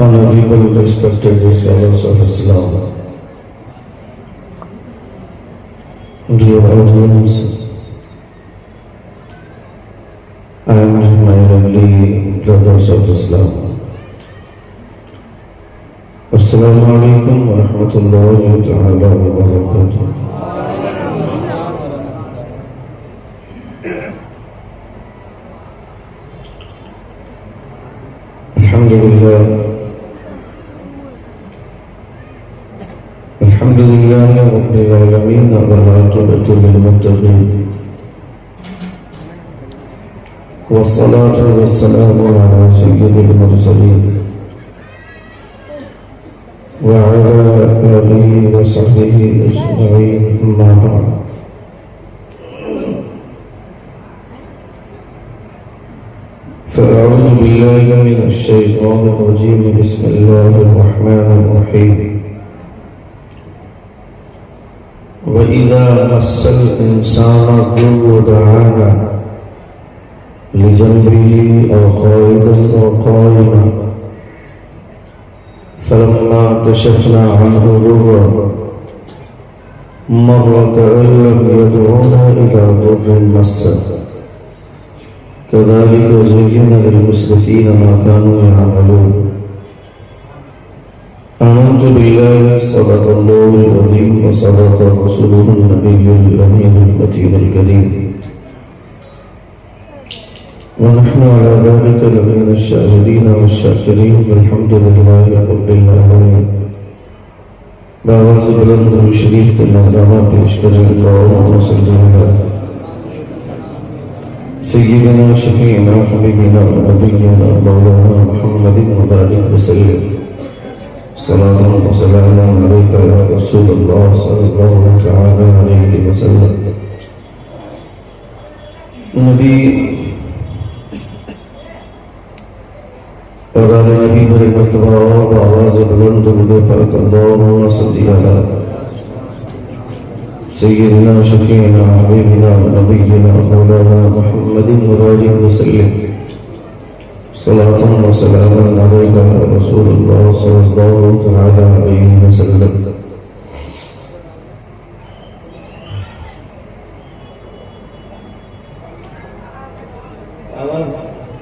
Honorable respected scholars of Islam, dear audience, and my lovely brothers of Islam. Assalamu alaikum wa rahmatullahi ta'ala wa barakatuh. الحمد لله رب العالمين والعاقبة للمتقين والصلاة والسلام على سيد المرسلين وعلى آله وصحبه أجمعين أما بعد. فأعوذ بالله من الشيطان الرجيم. بسم الله الرحمن الرحيم. وَإِذَا مَسَّ الْإِنسَانَ الضُّرُّ دَعَانَا لِجَنبِهِ أَوْ قَاعِدًا أَوْ قَائِمًا فَلَمَّا كَشَفْنَا عَنْهُ ضُرًّا مَرَّ كَأَن لَّمْ يَدْعُنَا إِلَى ضُرٍّ مَسَّهُ كَذَلِكَ زُيِّنَ لِلْمُسْرِفِينَ مَا كَانُوا يَعْمَلُونَ. آمنت بالله صدق الله العظيم وصدق رسوله النبي الأمين المتين الكريم ونحن على ذلك لمن الشاهدين والشاكرين والحمد لله رب العالمين. بآواز بلند و شریف کے نغمہ پیش کریں. اللهم صل على سيدنا شفيعنا حبيبنا ونبينا مولانا محمد وبارك وسلم. صلاة وسلام عليك يا رسول الله صلى الله تعالى عليه وسلم. نبی اور آل نبی پر مرتبہ اور آواز بلند درود پاک اللہم صلی علی سیدنا شفیعنا حبیبنا نبینا مولانا محمد وبارک وسلم. صلاة وسلام عليك يا رسول الله صلى الله تعالى عليه وسلم. آواز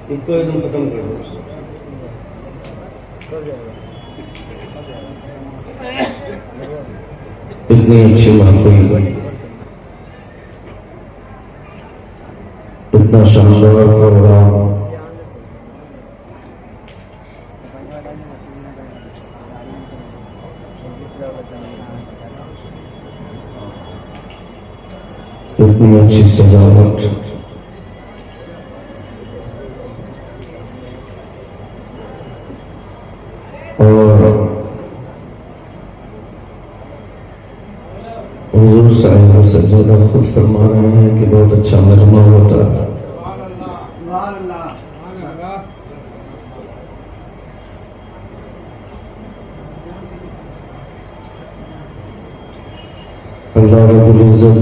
ایک دم ختم کر دو. اتنی اچھی محفل، اتنا شاندار پروگرام، اتنی اچھی سجاوٹ، اور حضور صاحب سجدہ خود فرما رہے ہیں کہ بہت اچھا مجمع ہوتا ہے. اللہ رب العزت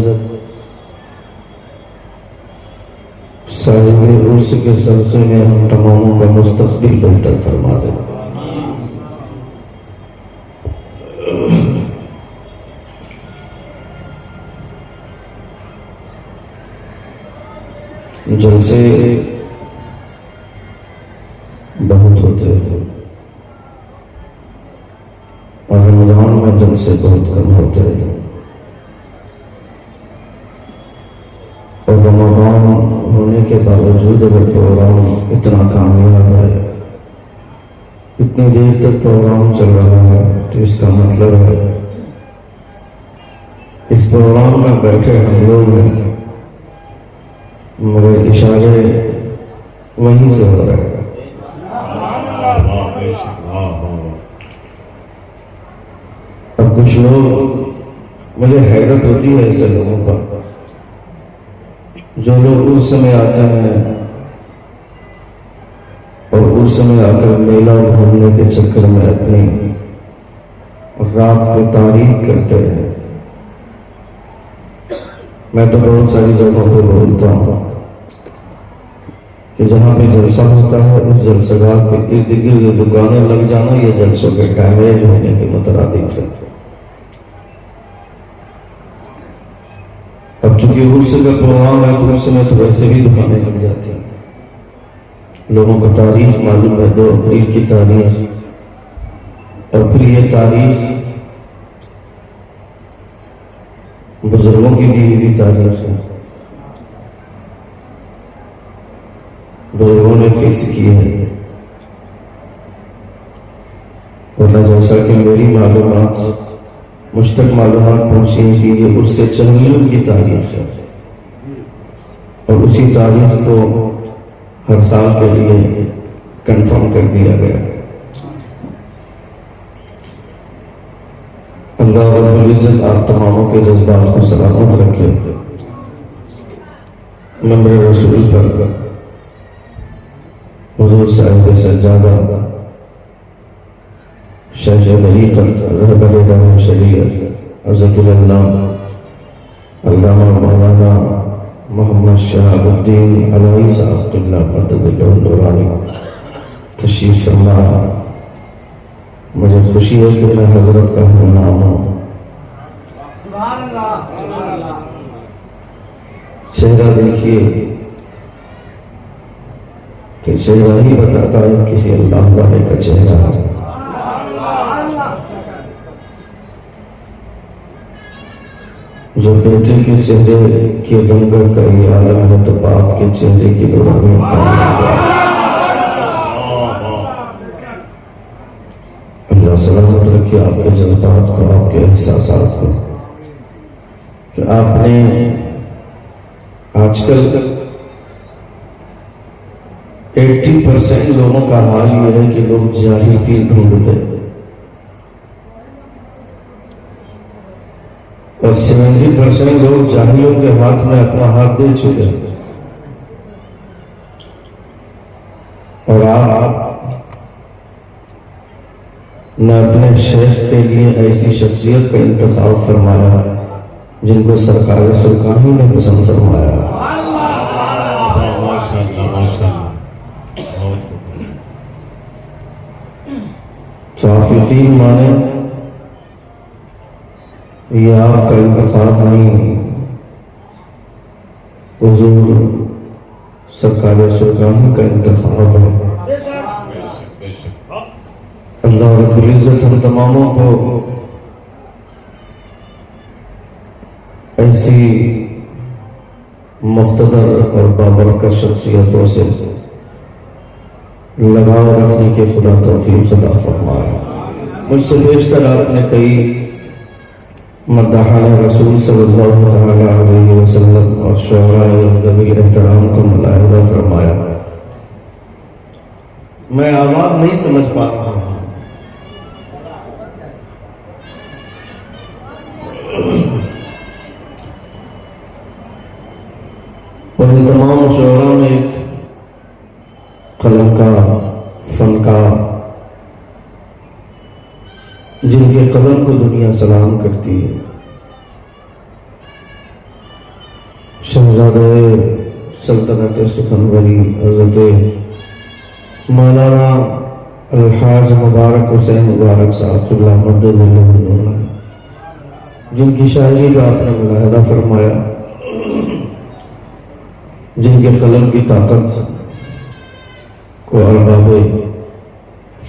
صاحب عرص کے صدقے میں ہم تماموں کا مستقبل بہتر فرما دے. جلسے بہت ہوتے ہیں اور رمضان میں جلسے بہت کم ہوتے ہیں، اور رمضان ہونے کے باوجود اگر پروگرام اتنا کامیاب ہے، اتنی دیر تک پروگرام چل رہا ہے، تو اس کا مطلب ہے اس پروگرام میں بیٹھے ہم لوگ ہیں، مگر اشارے وہیں سے ہو رہے ہیں. اب کچھ لوگ، مجھے حیرت ہوتی ہے ایسے لوگوں پر جو لوگ اس سمے آتے ہیں اور اس سمے آ کر میلہ گھومنے کے چکر میں اپنی رات کو تاریخ کرتے ہیں. میں تو بہت ساری جگہوں پہ بولتا ہوں کہ جہاں پہ جلسہ ہوتا ہے اس جلسہ گاہ کے ارد گرد دکانیں لگ جانا یہ جلسوں کے ڈیمیج ہونے کے مترادف ہے۔ اب چونکہ عرس کا پروگرام ہے تو اس میں تو ویسے بھی دکانیں لگ جاتی ہیں، لوگوں کو تاریخ معلوم ہے، 2 اپریل کی تاریخ، اور پھر یہ تاریخ بزرگوں کی دی ہوئی تاریخ ہے، بزرگوں نے فکس کی ہے، ورنہ جیسا کہ میری معلومات مجھ تک معلومات پہنچی ہیں کہ یہ اس سے چندیوں کی تاریخ ہے، اور اسی تاریخ کو ہر سال کے لیے کنفرم کر دیا گیا۔ اللہ رب العزت آپ تماموں کے جذبات کو سلامت رکھے، ممبر رسول پر حضور صاحب سجادہ شیخ طریقت رہبر دعوت شریعت حضرت اللہ علامہ مولانا محمد شہاب الدین علائی صاحب اللہ مدد اللہ النورانی تشریف فرما۔ مجھے خوشی ہے کہ میں حضرت کا ہم نام ہوں۔ چہرہ دیکھیے کہ چہرہ ہی بتاتا ہے کسی اللہ والے کا چہرہ ہے۔ جو بیٹے کے چہرے کے رنگت کا یہ عالم ہے تو باپ کے چہرے کی نورانی اللہ سلامت رکھے آپ کے جذبات کو، آپ کے احساسات کو، کہ آپ نے آج کل 80% لوگوں کا حال یہ ہے کہ لوگ جاہل پیر ڈھونڈتے ہیں، اور 70% لوگ جاہلوں کے ہاتھ میں اپنا ہاتھ دے چکے ہیں، اور آپ نے اپنے شیخ کے لیے ایسی شخصیت کا انتخاب فرمایا جن کو سرکار سرکاری نے پسند فرمایا۔ تو آپ یقین مانیں یہ آپ کا انتخاب نہیں، حضور سرکار سرکاری کا انتخاب ہے۔ اللہ رب العزت ہم تماموں کو ایسی مقتدر اور بابرکت شخصیتوں سے لگاؤ رکھنے کے خدا توفیق عطا فرمائے۔ مجھ سے بیشتر آپ نے کئی مداحان رسول صلی اللہ تعالی علیہ وسلم اور شعراء ذوی احترام کو ملاحظہ فرمایا۔ میں آواز نہیں سمجھ پا رہا ہوں، اور ان تمام شعراء میں ایک قلم کا فنکار جن کے قلم کو دنیا سلام کرتی ہے، شہزادہ سلطنت سخنوری حضرت مولانا الحاج مبارک حسین مبارک صاحب اللہ مدد اللہ، جن کی شاعری کا آپ نے ملاحظہ فرمایا، جن کے قلم کی طاقت کو ارباب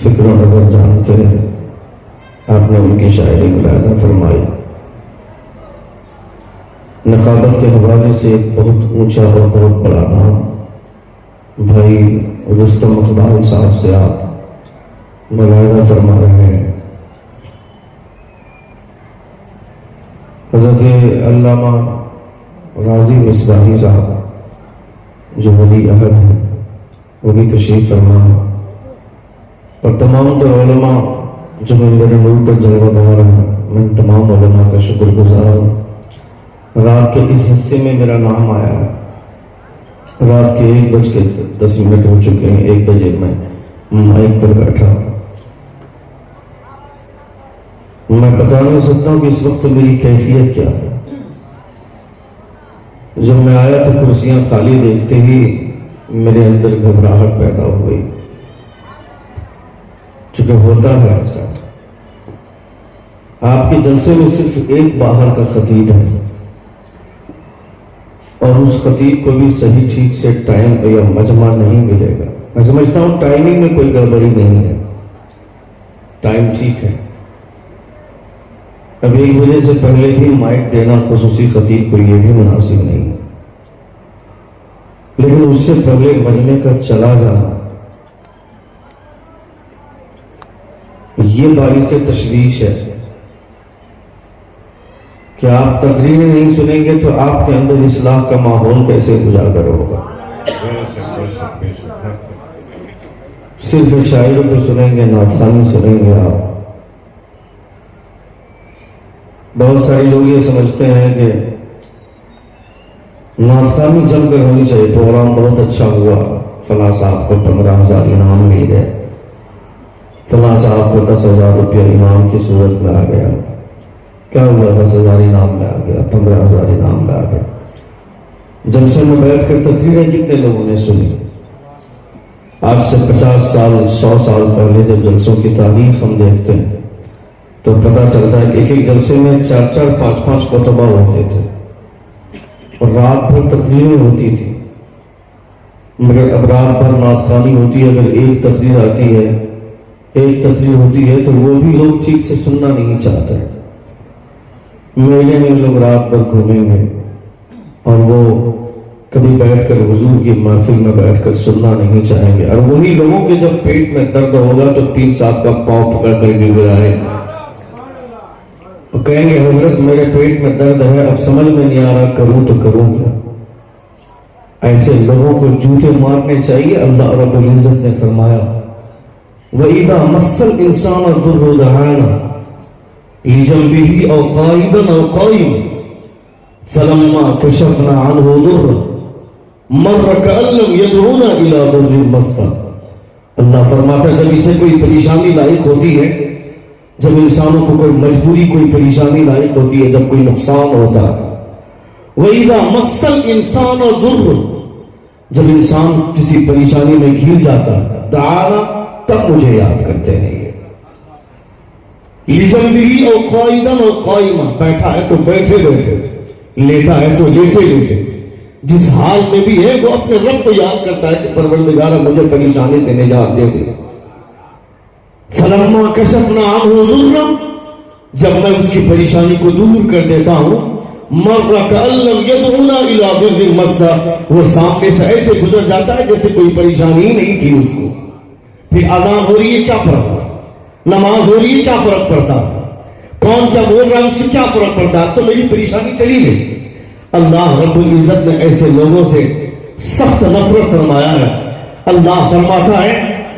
فکر و نظر جانتے ہیں، آپ نے ان کی شاعری ملاحظہ فرمائی۔ نقابت کے حوالے سے ایک بہت اونچا اور بہت بڑا نام بھائی رستم اقبال صاحب سے آپ ملاحظہ فرما رہے ہیں۔ حضرت علامہ غازی مصباحی صاحب جو ولی عہد ہیں وہ بھی تشریف فرما، اور تمام تر علماء جو میرے ملک پر جلوہ دار ہیں، میں تمام علماء کا شکر گزار ہوں۔ رات کے اس حصے میں میرا نام آیا ہے، رات کے 1:10 ہو چکے ہیں، 1 بجے میں مائک پر بیٹھا ہوں۔ میں بتا نہیں سکتا ہوں کہ اس وقت میری کیفیت کیا ہے۔ جب میں آیا تو کرسیاں خالی دیکھتے ہی میرے اندر گھبراہٹ پیدا ہو گئی، چونکہ ہوتا ہے ایسا، آپ کے جلسے میں صرف ایک باہر کا خطیب ہے اور اس خطیب کو بھی صحیح ٹھیک سے ٹائم یا مجمع نہیں ملے گا۔ میں سمجھتا ہوں ٹائمنگ میں کوئی گڑبڑی نہیں ہے، ٹائم ٹھیک ہے۔ اب 1 بجے سے پہلے بھی مائک دینا خصوصی خطیب کو یہ بھی مناسب نہیں، لیکن اس سے پہلے مجمع کا چلا جانا یہ باعث تشویش ہے کہ آپ تقریریں نہیں سنیں گے تو آپ کے اندر اصلاح کا ماحول کیسے اجاگر ہوگا؟ صرف شاعروں کو سنیں گے، نعت خوانی سنیں گے آپ۔ بہت سارے لوگ یہ سمجھتے ہیں کہ نعت خوانی جم کر ہونی چاہیے، پروگرام بہت اچھا ہوا، فلاں صاحب کو 15,000 انعام مل گئے، فلاں صاحب کو 10,000 روپیہ انعام کی صورت میں آ گیا۔ کیا ہوا؟ 10,000 انعام میں آ گیا، 15,000 انعام میں آ گیا۔ جلسے میں بیٹھ کر تقریریں کتنے لوگوں نے سنی؟ آج سے 50 سال 100 سال پہلے جب جلسوں کی تاریخ ہم دیکھتے ہیں تو پتہ چلتا ہے کہ ایک ایک جلسے میں 4-4 5-5 خطبہ ہوتے تھے اور رات بھر تقریریں ہوتی تھی، مگر اب رات بھر نعت خوانی ہوتی ہے۔ اگر ایک تقریر آتی ہے، ایک تقریر ہوتی ہے تو وہ بھی لوگ ٹھیک سے سننا نہیں چاہتے۔ میلے میں لوگ رات بھر گھومیں گے اور وہ کبھی بیٹھ کر حضور کی محفل میں بیٹھ کر سننا نہیں چاہیں گے، اور وہی لوگوں کے جب پیٹ میں درد ہوگا تو 3 صاحب کا پاؤں پکڑ کر گڑگڑائیں گے، وہ کہیں گے حضرت میرے پیٹ میں درد ہے، اب سمجھ میں نہیں آ رہا کروں تو کروں کیا۔ ایسے لوگوں کو جوتے مارنے چاہیے۔ اللہ رب العزت نے فرمایا وَإِذَا مَسَّ الْإِنسَانَ الضُّرُّ دَعَانَا لِجَنبِهِ أَوْ قَاعِدًا أَوْ قَائِمًا فَلَمَّا كَشَفْنَا عَنْهُ ضُرًّا مَرَّ كَأَن لَّمْ يَدْعُونَا إِلَىٰ ضُرٍّ مَسَّهُ۔ اللہ فرماتا ہے جب اسے کوئی پریشانی لاحق ہوتی ہے، جب انسانوں کو کوئی مجبوری، کوئی پریشانی لاحق ہوتی ہے، جب کوئی نقصان ہوتا ہے، وَإِذَا مَسَّ الْإِنسَانَ ضُرٌّ، جب انسان کسی پریشانی میں گھر جاتا ہے، دعانا، تب مجھے یاد کرتے ہیں۔ یہ لِجَنبِهِ أَوْ قَائِدًا أَوْ قَائِمًا، بیٹھا ہے تو بیٹھے بیٹھے، لیٹا ہے تو لیٹے لیٹے، جس حال میں بھی ہے وہ اپنے رب کو یاد کرتا ہے کہ پروردگارا مجھے پریشانی سے نجات دے دے۔ فَلَمَّا كَشَفْنَا عَنْهُ ضُرًّا، جب میں اس کی پریشانی کو دور کر دیتا ہوں، مَرَّ كَأَن لَّمْ يَدْعُونَا إِلَىٰ ضِرٍّ مَسَّهُ، وہ سامنے سے ایسے گزر جاتا ہے جیسے کوئی پریشانی ہی نہیں تھی اس کو۔ پھر اذان ہو رہی ہے، کیا فرق ہے؟ نماز ہو رہی ہے، کیا فرق پڑتا ہے؟ کون کیا بول رہا ہے اس سے کیا فرق پڑتا ہے؟ تو میری پریشانی چلی گئی۔ اللہ رب العزت نے ایسے لوگوں سے سخت نفرت فرمایا ہے۔ اللہ فرماتا ہے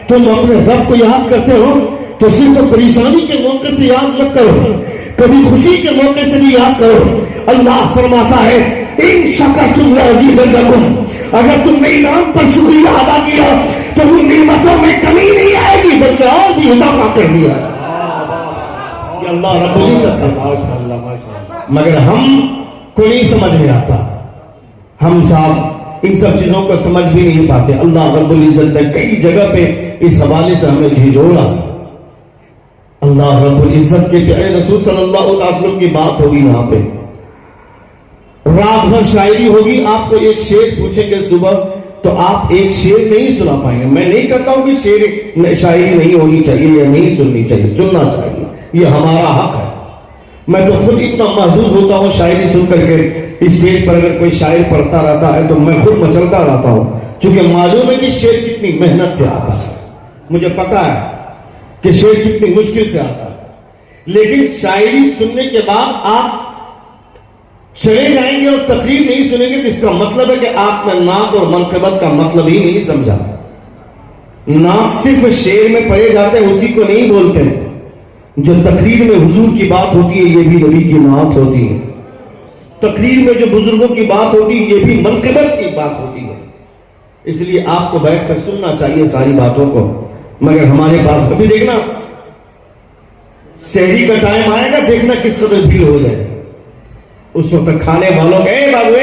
تم اپنے رب کو یاد کرتے ہو تو صرف پریشانی کے موقع سے یاد مت کرو، کبھی خوشی کے موقع سے بھی یاد کرو۔ اللہ فرماتا ہے ان شکرتم لازیدنکم، اگر تم نے انعام پر شکریہ ادا کیا تو وہ نعمتوں میں کمی نہیں آئے گی بلکہ اور بھی اضافہ کر دیا ہے۔ یہ اللہ رب العزت ہے، مگر ہم کو نہیں سمجھ میں آتا، ہم صاحب ان سب چیزوں کو سمجھ بھی نہیں پاتے۔ اللہ رب العزت نے کئی جگہ پہ اس حوالے سے ہمیں جھنجھوڑا۔ اللہ رب العزت کے پیارے رسول صلی اللہ علیہ وسلم کی بات ہوگی، یہاں پہ رات بھر شاعری ہوگی، آپ کو ایک شعر پوچھیں گے صبح تو آپ ایک شعر نہیں سنا پائیں گے۔ میں نہیں کہتا ہوں کہ شاعری نہیں ہونی چاہیے یا نہیں سننی چاہیے، سننا چاہیے، یہ ہمارا حق ہے۔ میں تو خود اتنا محظوظ ہوتا ہوں شاعری سن کر کے، اسٹیج پر اگر کوئی شاعر پڑھتا رہتا ہے تو میں خود مچلتا رہتا ہوں، چونکہ معلوم ہے کہ شعر کتنی محنت سے آتا ہے، مجھے پتا ہے کہ شعر کتنی مشکل سے آتا ہے۔ لیکن شاعری سننے کے بعد آپ چلے جائیں گے اور تقریر نہیں سنیں گے تو اس کا مطلب ہے کہ آپ نے نعت اور منقبت کا مطلب ہی نہیں سمجھا۔ نعت صرف شعر میں پڑھے جاتے ہیں، اسی کو نہیں بولتے ہیں۔ جو تقریر میں حضور کی بات ہوتی ہے یہ بھی نبی کی نعت ہوتی ہے، تقریر میں جو بزرگوں کی بات ہوتی ہے یہ بھی منقبت کی بات ہوتی ہے۔ اس لیے آپ کو بیٹھ کر سننا چاہیے ساری باتوں کو، مگر ہمارے پاس کبھی دیکھنا سحری کا ٹائم آئے گا، دیکھنا کس قدر بھیڑ ہو جائے، اس وقت کھانے والوں کے بابو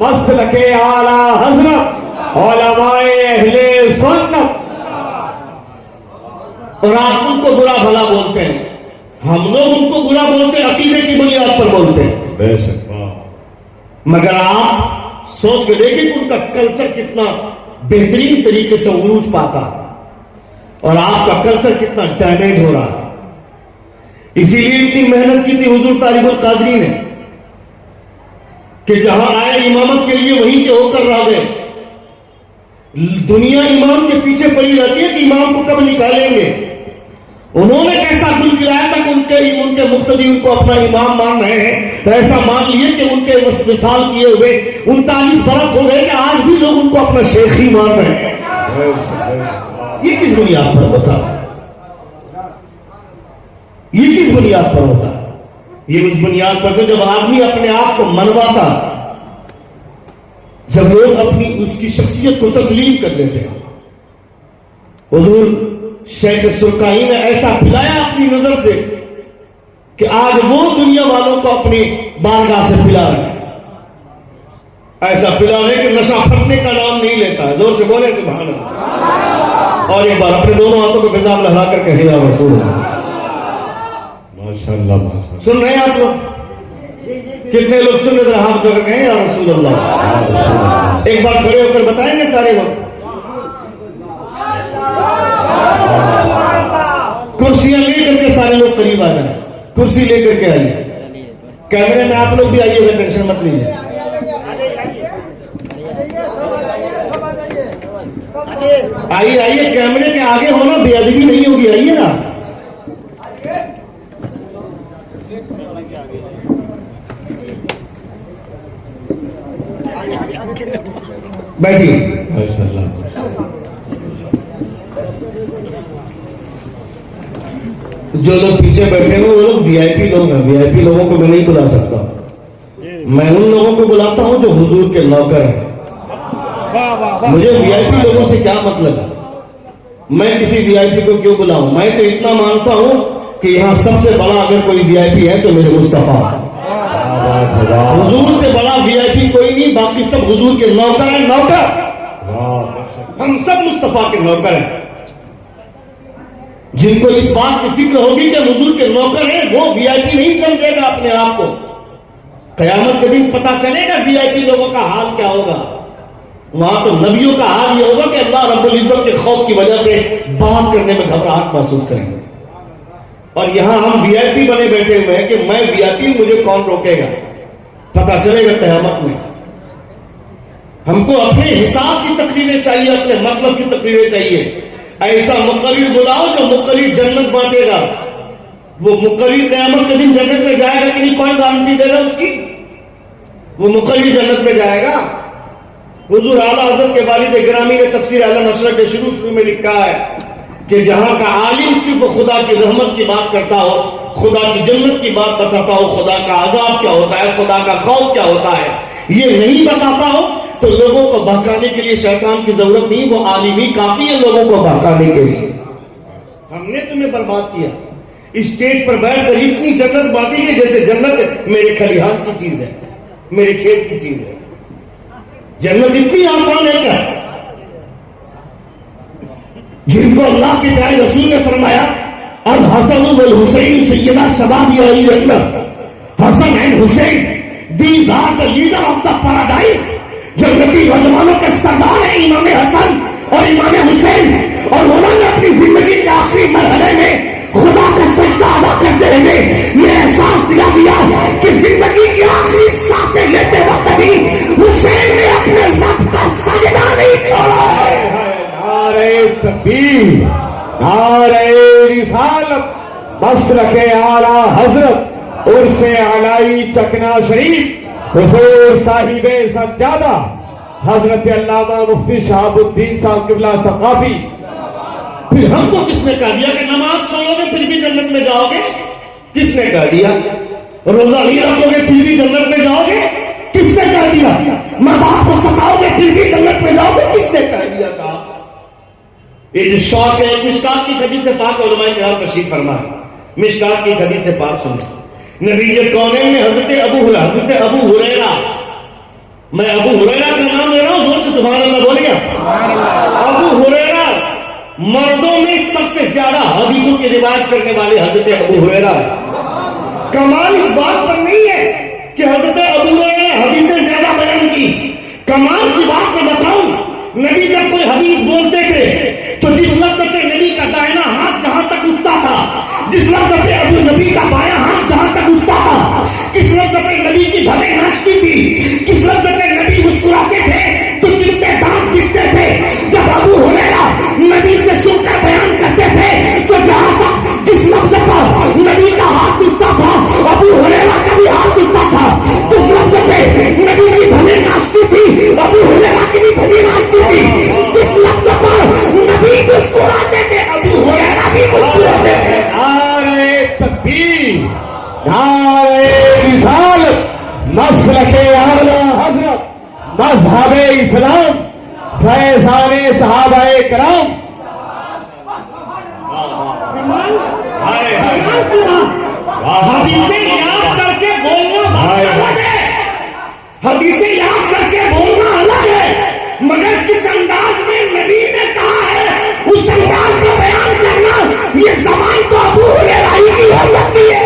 مسلک اعلی حضرت علماء اہل سنت. اور آپ ان کو برا بھلا بولتے ہیں. ہم لوگ ان کو برا بولتے ہیں عقیدے کی بنیاد پر بولتے ہیں. بے شک. مگر آپ سوچ کے دیکھیں کہ ان کا کلچر کتنا بہترین طریقے سے عروج پاتا ہے اور آپ کا کلچر کتنا ڈیمیج ہو رہا ہے. اسی لیے اتنی محنت کی تھی حضور طالب القادری نے کہ جہاں آئے امامت کے لیے وہیں کے ہو کر رہ گئے. دنیا امام کے پیچھے پڑی رہتی ہے کہ امام کو کب نکالیں گے. انہوں نے کیسا دل کرایا تھا کہ ان کے مقتدی ان کو اپنا امام مان رہے ہیں. ایسا مان لیے کہ ان کے مثال کیے ہوئے 39 برس ہو گئے کہ آج بھی لوگ ان کو اپنا شیخ ہی مان رہے ہیں. یہ کس بنیاد پر ہوتا ہے؟ یہ کس بنیاد پر ہوتا ہے؟ یہ اس بنیاد پر کہ جب آدمی اپنے آپ کو منواتا، جب لوگ اپنی اس کی شخصیت کو تسلیم کر لیتے ہیں. حضور شیخ سرکائی نے ایسا پلایا اپنی نظر سے کہ آج وہ دنیا والوں کو اپنی بارگاہ سے پلا رہے ہیں. ایسا پلا رہے کہ نشہ پھٹنے کا نام نہیں لیتا ہے. زور سے بولے سبحان اللہ. اور ایک بار اپنے دونوں ہاتھوں کو فضا میں لہرا کر کہے یا رسول اللہ. ماشاءاللہ ماشاءاللہ. سن رہے ہیں آپ لوگ؟ کتنے لوگ سن رہے ہاتھ جو کر کہیں یا رسول اللہ. ایک بار کھڑے ہو کر بتائیں گے سارے لوگ. کرسیاں لے کر کے سارے لوگ قریب آ جائیں. کرسی لے کر کے آئیے. کیمرے میں آپ لوگ بھی آئیے گا، ٹینشن مت لیجیے. آئیے آئیے، کیمرے کے آگے ہونا بے ادبی نہیں ہوگی. آئیے نا. بیٹھیے. ماشاءاللہ. جو لوگ پیچھے بیٹھے ہیں وہ لوگ وی آئی پی لوگ ہیں. وی آئی پی لوگوں کو میں نہیں بلا سکتا. میں ان لوگوں کو بلاتا ہوں جو حضور کے نوکر ہیں. مجھے وی آئی پی لوگوں سے کیا مطلب ہے؟ میں کسی وی آئی پی کو کیوں بلاؤں؟ میں تو اتنا مانتا ہوں کہ یہاں سب سے بڑا اگر کوئی وی آئی پی ہے تو میرے مصطفیٰ. حضور سے بڑا وی آئی پی کوئی نہیں. باقی سب حضور کے نوکر ہیں. نوکر ہم سب مصطفیٰ کے نوکر ہیں. جن کو اس بات کی فکر ہوگی کہ حضور کے نوکر ہیں وہ وی آئی پی نہیں سمجھے گا اپنے آپ کو. قیامت کے دن پتا چلے گا وی آئی پی لوگوں کا حال کیا ہوگا. وہاں تو نبیوں کا حال یہ ہوگا کہ اللہ رب العزت کے خوف کی وجہ سے بات کرنے میں گھبراہٹ محسوس کریں گے. اور یہاں ہم وی آئی پی بنے بیٹھے ہوئے ہیں کہ میں وی آئی پی، مجھے کون روکے گا. پتا چلے گا قیامت میں. ہم کو اپنے حساب کی تقریریں چاہیے، اپنے مطلب کی تقریریں چاہیے. ایسا مقرر بلاؤ جو مقرر جنت بانٹے گا. وہ مقرر قیامت کے دن جنت میں جائے گا کہ نہیں؟ کون گارنٹی دے گا اس کی؟ وہ مقرر جنت میں جائے گا. حضور اعلیٰ حضرت کے والد گرامی نے تفسیر اعلیٰ نشرہ کے شروع میں لکھا ہے کہ جہاں کا عالم صرف خدا کی رحمت کی بات کرتا ہو، خدا کی جنت کی بات بتاتا ہو، خدا کا عذاب کیا ہوتا ہے، خدا کا خوف کیا ہوتا ہے، یہ نہیں بتاتا ہو تو لوگوں کو بہکانے کے لیے شیطان کی ضرورت نہیں. وہ عالم ہی کافی ہے لوگوں کو بہکانے کے لیے. ہم نے تمہیں برباد کیا. اسٹیج پر بیٹھ کر اتنی جنت بانٹی ہے جیسے جنت میرے کھلیہان کی چیز ہے، میرے کھیت کی چیز ہے. جنت اتنی آسان ہے کیا؟ جن کو اللہ کے پیارے رسول نے فرمایا الحسن والحسین سیدہ شباب اہل جنت. Hasan and Hussain these are the leader of the paradise. جنتی نوجوانوں کے سردار ہیں امام حسن اور امام حسین. اور انہوں نے اپنی زندگی کے آخری مرحلے میں خدا کا سجدہ ادا کرتے رہے. یہ احساس دلا دیا کہ زندگی کی آخری سانسیں لیتے وقت بھی حسین نے اپنے رب کا سجدہ نہیں چھوڑا. نعرہ تکبیر، نعرہ رسالت، مسلک اعلی حضرت عرس علائی چکنا شریف حضور صاحب سجادہ حضرت علامہ مفتی شہاب الدین صاحب قبلہ ثقافی. پھر ہم کو کس نے کہہ دیا کہ نماز پڑھو گے پھر بھی جنت میں جاؤ گے؟ کس نے کہہ دیا؟ روزہ نہیں رکھو گے پھر بھی جنت میں جاؤ گے؟ کس نے کہہ دیا؟ ماں باپ کو ستاؤ گے پھر بھی جنت میں جاؤ گے؟ کس نے کہہ دیا تھا؟ یہ جو شوق ہے مشکات کی حدیث پاک علماء کرام تشریف فرمائے. مشکات کی حدیث پاک سنیں. نبی کونین میں حضرت ابو ہریرہ میں ابو ہریرہ کا نام لے رہا ہوں، زور سے سبحان اللہ بولیے. ابو ہریرہ مردوں میں سب سے زیادہ حدیثوں کی روایت کرنے والے حضرت ابو ہریرہ. کمال اس بات پر نہیں ہے کہ حضرت ابو ہریرہ نے حدیثیں زیادہ بیان کی. کمال کی بات میں بتاؤں، نبی جب کوئی حدیث بولتے تھے تو جس لفظ پہ نبی کا دائنا ہاتھ جہاں تک اٹھتا تھا، جس لفظ پہ ابو نبی کا بایاں ہاتھ جہاں تک اٹھتا تھا، کس لفظ پہ نبی کی بھویں ناچتی تھی، کس لفظ پہ نبی مسکراتے تھے تو کتنے دانت دکھتے تھے. جب ابو ہریرہ نبی سے سن کر بیان کرتے تھے تو جہاں تک جس لفظ پر نبی کا ہاتھ اٹھتا تھا ابو ہریرہ کا بھی ہاتھ اٹھتا تھا. جس لفظ پہ نبی کی بھویں ناچتی تھی ابو ہریرہ کی بھی بھویں ناچتی تھی. جس لفظ پر نبی مسکراتے تھے ابو ہریرہ بھی مسکراتے تھے. نعرہ تکبیر، نعرہ رسالت، مسلک اعلی حضرت، مذہب اسلام، فیضان صحابہ کرام. حدیثیں یاد کر کے بولنا بہت الگ ہے، حدیثیں یاد کر کے بولنا الگ ہے، مگر کس انداز میں نبی نے کہا ہے اس انداز میں بیان کرنا، یہ زبان تو ابو ہریرہ ہی کی ہو سکتی ہے.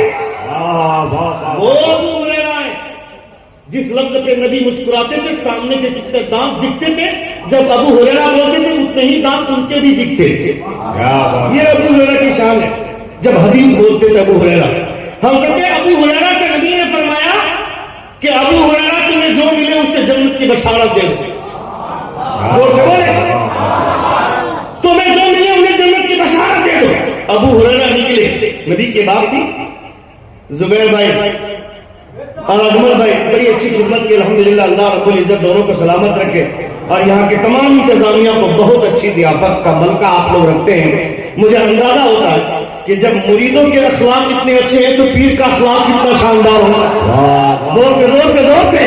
وہ ابو ہریرہ ہے جس لفظ پہ نبی مسکراتے تھے سامنے کے کتنے دانت دکھتے تھے، جب ابو ہریرہ بولتے تھے اتنے ہی دانت ان کے بھی دکھتے تھے. یہ ابو ہریرہ کی شان ہے. جب حدیث بولتے تھے ابو ہریرہ، حضرت ابو ہریرہ سے نبی نے فرمایا کہ ابو ہریرہ تمہیں جو ملے اس سے جنت کی بشارت دے دو. تمہیں جو ملے انہیں جنت کی بشارت دے دو. ابو ہریرہ نکلے، نبی کے باپ تھی زبیر بھائی اور اجمل بھائی، بڑی اچھی خدمت کی الحمدللہ. اللہ رب العزت دونوں کو سلامت رکھے اور یہاں کے تمام انتظامیہ کو بہت اچھی ضیافت کا ملکہ آپ لوگ رکھتے ہیں. مجھے اندازہ ہوتا ہے کہ جب مریدوں کے اخلاق اتنے اچھے ہیں تو پیر کا اخلاق کتنا شاندار ہوگا. زور سے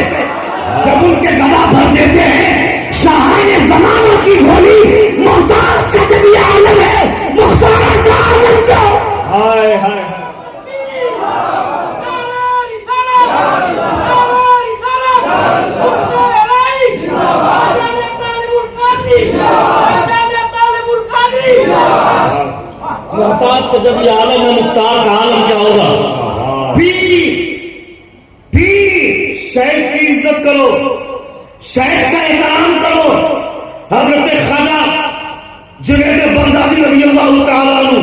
جب ان کے گواہ بھر دیتے ہیں شاہان زمانوں کی جھولی، محتاج کا جب یہ عالم ہے مختار کا عالم کا. ہائے ہائے محتاج کو جب یہ عالم ہے مختار کا عالم کیا ہوگا. پیر شیخ کی عزت کرو، شیخ کا احترام کرو. حضرت خواجہ جنید بغدادی رضی اللہ تعالیٰ عنہ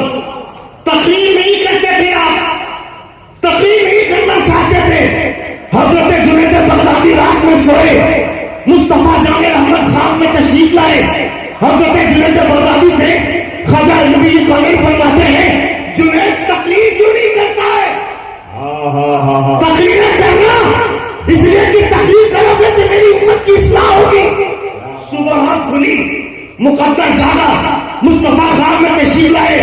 تقریر نہیں کرتے تھے، آپ تقریر نہیں کرنا چاہتے تھے. حضرت جنید بغدادی رات میں سوئے، مصطفیٰ جان احمد خواب میں تشریف لائے. حضرت جنید بغدادی سے خواجہ نبی قائل فرماتے ہیں جنید تقریر کیوں نہیں کرتا ہے؟ تقریر کرنا اس لیے کہ تقریر کرو گے تو میری امت کی اصلاح ہوگی. صبح آنکھ کھلی، مقدر جاگا، مصطفیٰ خواب میں تشریف لائے،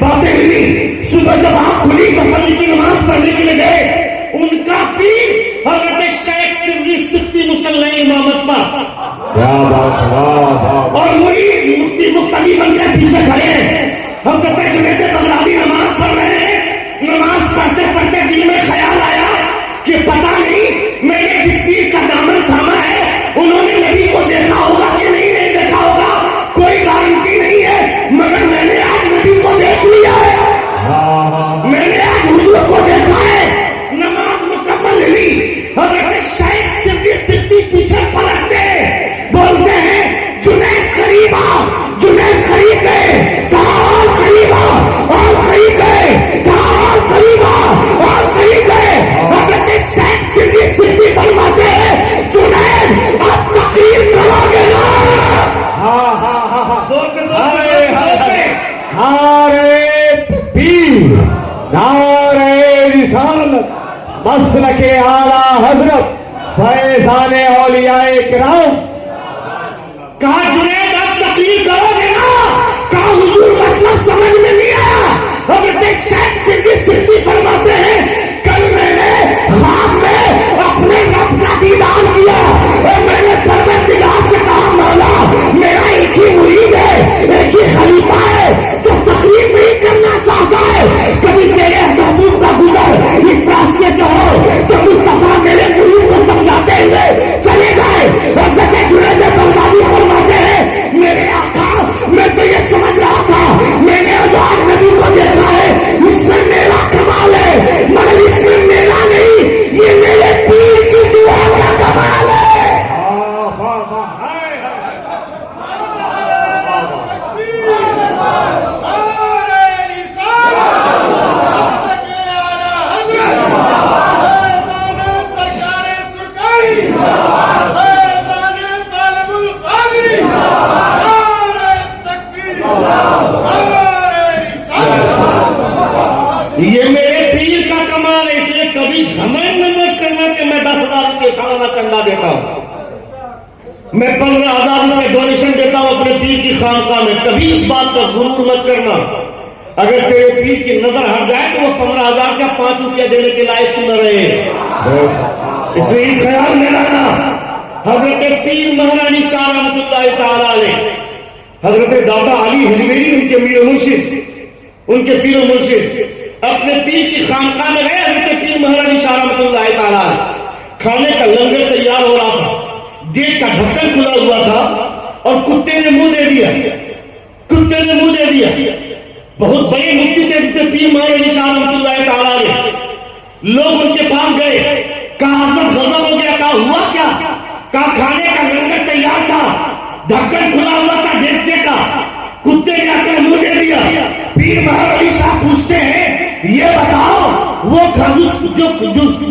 باتیں ملی. صبح جب آنکھ کھلی تو فجر کی نماز پڑھنے کے لیے گئے. ان کا پیر حضرت شیخ سندھی سکتی مسلح امامت پر اور مرید مفتی مختلی بن کر پیچھے کھڑے ہیں. حضرت جنید بغدادی نماز پڑھ رہے ہیں. نماز پڑھتے پڑھتے دل میں خیال آیا کہ پتہ نہیں میں نے جس پیر کا دامن تھاما ہے انہوں نے نبی کو دیکھا ہوگا کہ نہیں دیکھا ہوگا، کوئی گارنٹی نہیں ہے، مگر میں نے آج نبی کو دیکھ لیا ہے، میں نے آج حضور کو دیکھا ہے. نماز مکمل لی. حضرت شیخ سندھی سکتی پیچھے پلٹتے بولتے ہیں جنید قریب آ. جنید قریب گئے، کہاں اور قریب آ، اور قریب گئے، کہاں اور قریب آ، اور قریب گئے. حضرت شیخ سندھی سکتی فرماتے ہیں جنید اب تقریر کرو گے نا. نعرہ تکبیر، نعرہ رسالت، مسلک اعلی حضرت، فیضان اولیاء کرام. کہا جنید اب تقریر کرو گے نا. کہا حضور مطلب سمجھ میں نہیں آیا. حضرت شیخ سندھی سکتی فرماتے ہیں کل میں نے خواب میں اپنے رب کا دیدار کیا اور میں نے پروردگار سے کہا مولا میرا ایک ہی مرید ہے، ایک ہی خلیفہ ہے جو تقریر نہیں کرنا چاہتا ہے. کبھی تیرے محبوب کا گزر اس راستے سے ہو تو مصطفیٰ میرے مرید کو سمجھاتے ہوئے چلے گئے. خانقاہ میں کبھی اس بات کا غرور مت کرنا اگر تیرے پیر کی نظر ہٹ جائے تو وہ 15,000 کا 5 روپیہ دینے کے لائق کیوں نہ رہے. اس لیے اس خیال میں رکھنا حضرت پیر مہرانی شاہ رحمۃ اللہ تعالی علیہ حضرت دادا علی حجویری ان کے میر و مرشد ان کے پیر و مرشد اپنے پیر کی خانقاہ میں گئے. حضرت پیر مہرانی شاہ رحمۃ اللہ تعالی علیہ کھانے کا لنگر تیار ہو رہا تھا, گیٹ کا ڈھکن کھلا ہوا تھا اور کتے نے منہ دے دیا. کتے نے منہ دے دیا. بہت بڑے مفتی تھے حضرت پیر مہرانی شاہ رحمۃ اللہ تعالی علیہ. لوگ ان کے پاس گئے, کہا حضرت غضب ہو گیا. کہا ہوا کیا؟ کہا کھانے کا لنگر تیار تھا, ڈھکن کھلا ہوا تھا دیگچے کا, کتے نے آ کر منہ دے دیا. پیر مہرانی شاہ پوچھتے ہیں یہ بتاؤ وہ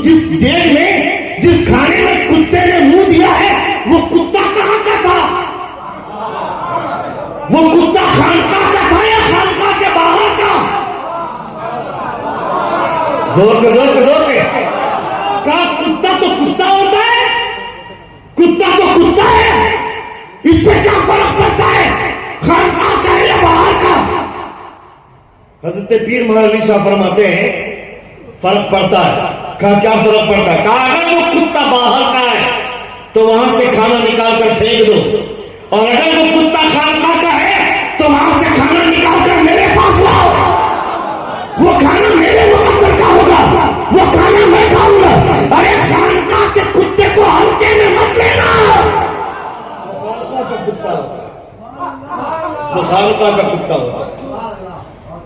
جس دیگ میں جس کھانے میں کتے نے منہ دیا ہے وہ کتا کہاں کا تھا؟ وہ کتا خانقاہ کا تھا یا خانقاہ کے باہر کا؟ زور سے کہا کتا تو کتا ہوتا ہے, کتا تو کتا ہے, اس سے کیا فرق پڑتا ہے خانقاہ کا ہے یا باہر کا؟ حضرت پیر مہرانی شاہ فرماتے ہیں فرق پڑتا ہے. کہا کیا فرق پڑتا ہے؟ کہا اگر وہ کتا باہر کا ہے تو وہاں سے کھانا نکال کر پھینک دو, اور اگر وہ کتا خانقاہ کا ہے تو وہاں سے کھانا نکال کر میرے پاس لاؤ. وہ کھانا میرے مقدر کا ہوگا, وہ کھانا میں کھاؤں گا. ارے خانقاہ کے کتے کو ہلکے میں مت لینا. وہ خانقاہ کا کتا ہوگا.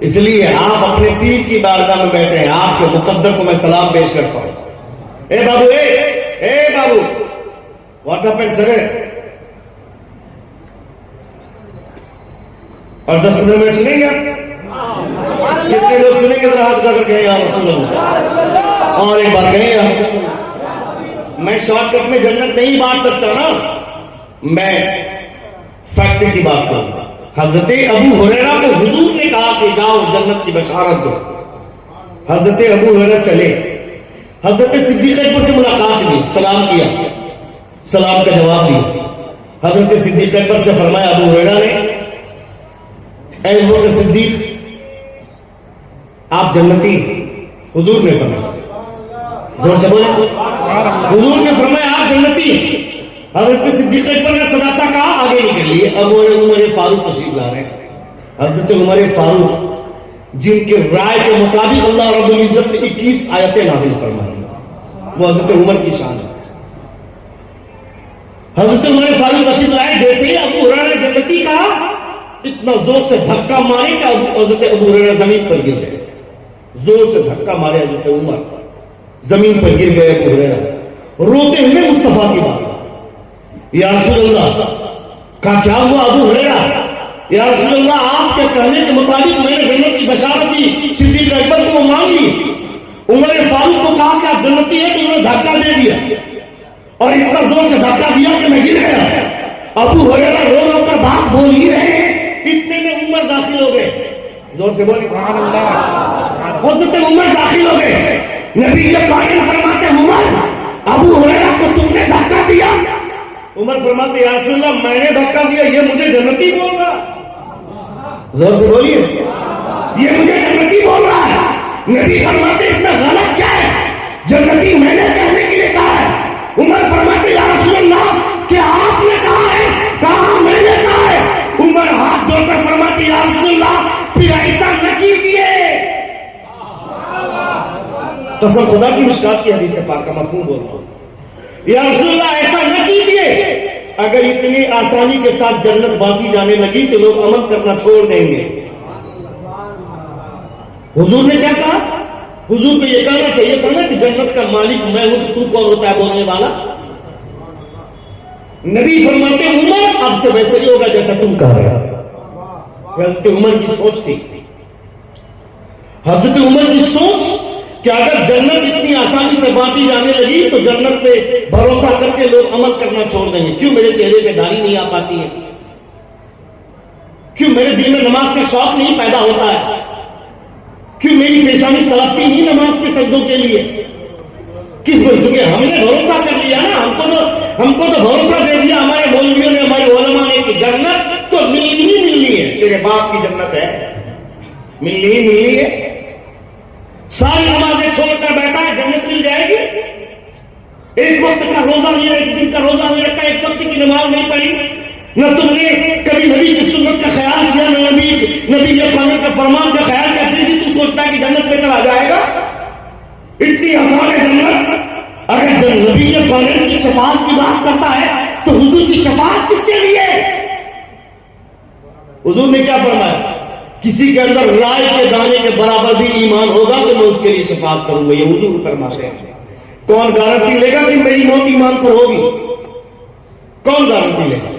اس لیے آپ اپنے پیر کی بارگاہ میں بیٹھے ہیں, آپ کے مقدر کو میں سلام پیش کرتا ہوں. اے بابو, اے بابو, واٹ ہیپن سر؟ اور 10-15 منٹ سنیں گے آپ؟ کتنے لوگ سنیں گے ذرا ہاتھ اٹھا کر کہیں یا رسول اللہ, اور ایک بار کہیں یا میں شارٹ کٹ میں جنت نہیں بانٹ سکتا نا, میں فیکٹ کی بات کروں گا. حضرت ابو ہریرہ کو حضور نے کہا کہ جاؤ جنت کی بشارت دو. حضرت ابو ہریرہ چلے, حضرت صدیق اکبر سے ملاقات کی, سلام کیا, سلام کا جواب دیا. حضرت صدیق اکبر سے فرمایا ابو ہریرہ نے, اے ابو بکر صدیق آپ جنتی. حضور نے فرمایا, زور سے بولیں, حضور نے فرمایا آپ جنتی. حضرت صدیق اکبر نے صداقت کہا آگے نکل لیے. اب عمر فاروق تشریف لا رہے ہیں. حضرت عمر فاروق جن کے رائے کے مطابق اللہ رب العزت نے 21 آیتیں نازل فرمائی, وہ حضرت عمر کی شان ہے. حضرت عمر فاروق تشریف لائے, جیسے ہی ابو ہریرہ نے جنتی کہا اتنا زور سے دھکا مارے کہ حضرت ابو ہریرہ زمین پر گر گئے. زور سے دھکا مارے حضرت عمر, زمین پر گر گئے. ابو ہریرہ روتے ہوئے مصطفیٰ کی بات, یا رسول اللہ. کہا کیا ہوا ابو ہریرہ؟ یا رسول اللہ آپ کے کہنے کے مطابق میں نے جنت کی بشارت دی. صدیق اکبر کو مان لی. عمر فاروق کو کہا کہ آپ جنتی ہیں, تو انہوں نے دھکا دے دیا اور اتنا زور سے دھکا دیا کہ میں گر گیا. ابو ہریرہ رو رو کر بات بول ہی رہے ہیں, اتنے میں عمر داخل ہو گئے. زور سے بولیں سبحان اللہ. حضرت عمر داخل ہو گئے. نبی یہ قائل فرماتے عمر ابو ہریرہ کو تم نے دھکا دیا. عمر فرماتے یا رسول اللہ میں نے دھکا دیا, یہ مجھے جنتی بول رہا. زور سے بولیے, یہ مجھے جنتی بول رہا ہے. نبی فرماتے اس میں غلط کیا ہے؟ جنتی میں نے کہنے کے لیے کہا ہے. عمر فرماتے یا رسول اللہ کیا آپ نے کہا ہے؟ کہا میں نے کہا ہے. عمر ہاتھ جوڑ کر فرماتے یا رسول اللہ پھر ایسا نہ کیجیے. قسم خدا کی مشکات کی حدیث پاک کا مفہوم بول رہا ہوں. یا رسول اللہ ایسا نہ کیجیے. اگر اتنی آسانی کے ساتھ جنت بانٹی جانے لگی تو لوگ عمل کرنا چھوڑ دیں گے. حضور نے کیا کہا؟ حضور کو یہ کہنا چاہیے تھا نا کہ جنت کا مالک میں ہوں, تو کون ہوتا ہے بولنے والا؟ نبی فرماتے عمر اب سے ویسے ہی ہوگا جیسا تم کہہ رہے ہو. حضرت عمر کی سوچ تھی, حضرت عمر کی سوچ کہ اگر جنت اتنی آسانی سے بانٹی جانے لگی تو جنت پہ بھروسہ کر کے لوگ عمل کرنا چھوڑ دیں گے. کیوں میرے چہرے پہ داڑھی نہیں آ پاتی ہے؟ کیوں میرے دل میں نماز کا شوق نہیں پیدا ہوتا ہے؟ کیوں میری پیشانی تڑپتی نہیں نماز کے سجدوں کے لیے؟ کس پر؟ چونکہ ہم نے بھروسہ کر لیا نا, ہم کو تو بھروسہ دے دیا ہمارے مولویوں نے, ہمارے علماء نے کہ جنت تو ملنی ہی ملنی ہے. تیرے باپ کی جنت ہے, ملنی ہی ملنی ہے. ساری نمازیں چھوڑ کر بیٹھا ہے, جنت مل جائے گی. ایک وقت کا روزہ نہیں, ایک دن کا روزہ نہیں رکھا, ایک وقت کی نماز نہیں پڑھی, نہ تم نے کبھی نبی کی سنت کا خیال کیا, نہ نبی کے قانون کا فرمان کا خیال کیا, پھر بھی تو سوچتا ہے کہ جنت میں چلا جائے گا. اتنی آسان ہے جنت. اگر جب نبی قانون کی شفاعت کی بات کرتا ہے تو حضور کی شفاعت کس کے لیے؟ حضور نے کیا فرمایا؟ کسی کے اندر رائے کے دانے کے برابر بھی ایمان ہوگا تو میں اس کے لیے شفاعت کروں گا. یہ حضور فرماتے ہیں. کون گارنٹی لے گا کہ میری موت ایمان پر ہوگی؟ کون گارنٹی لے گا؟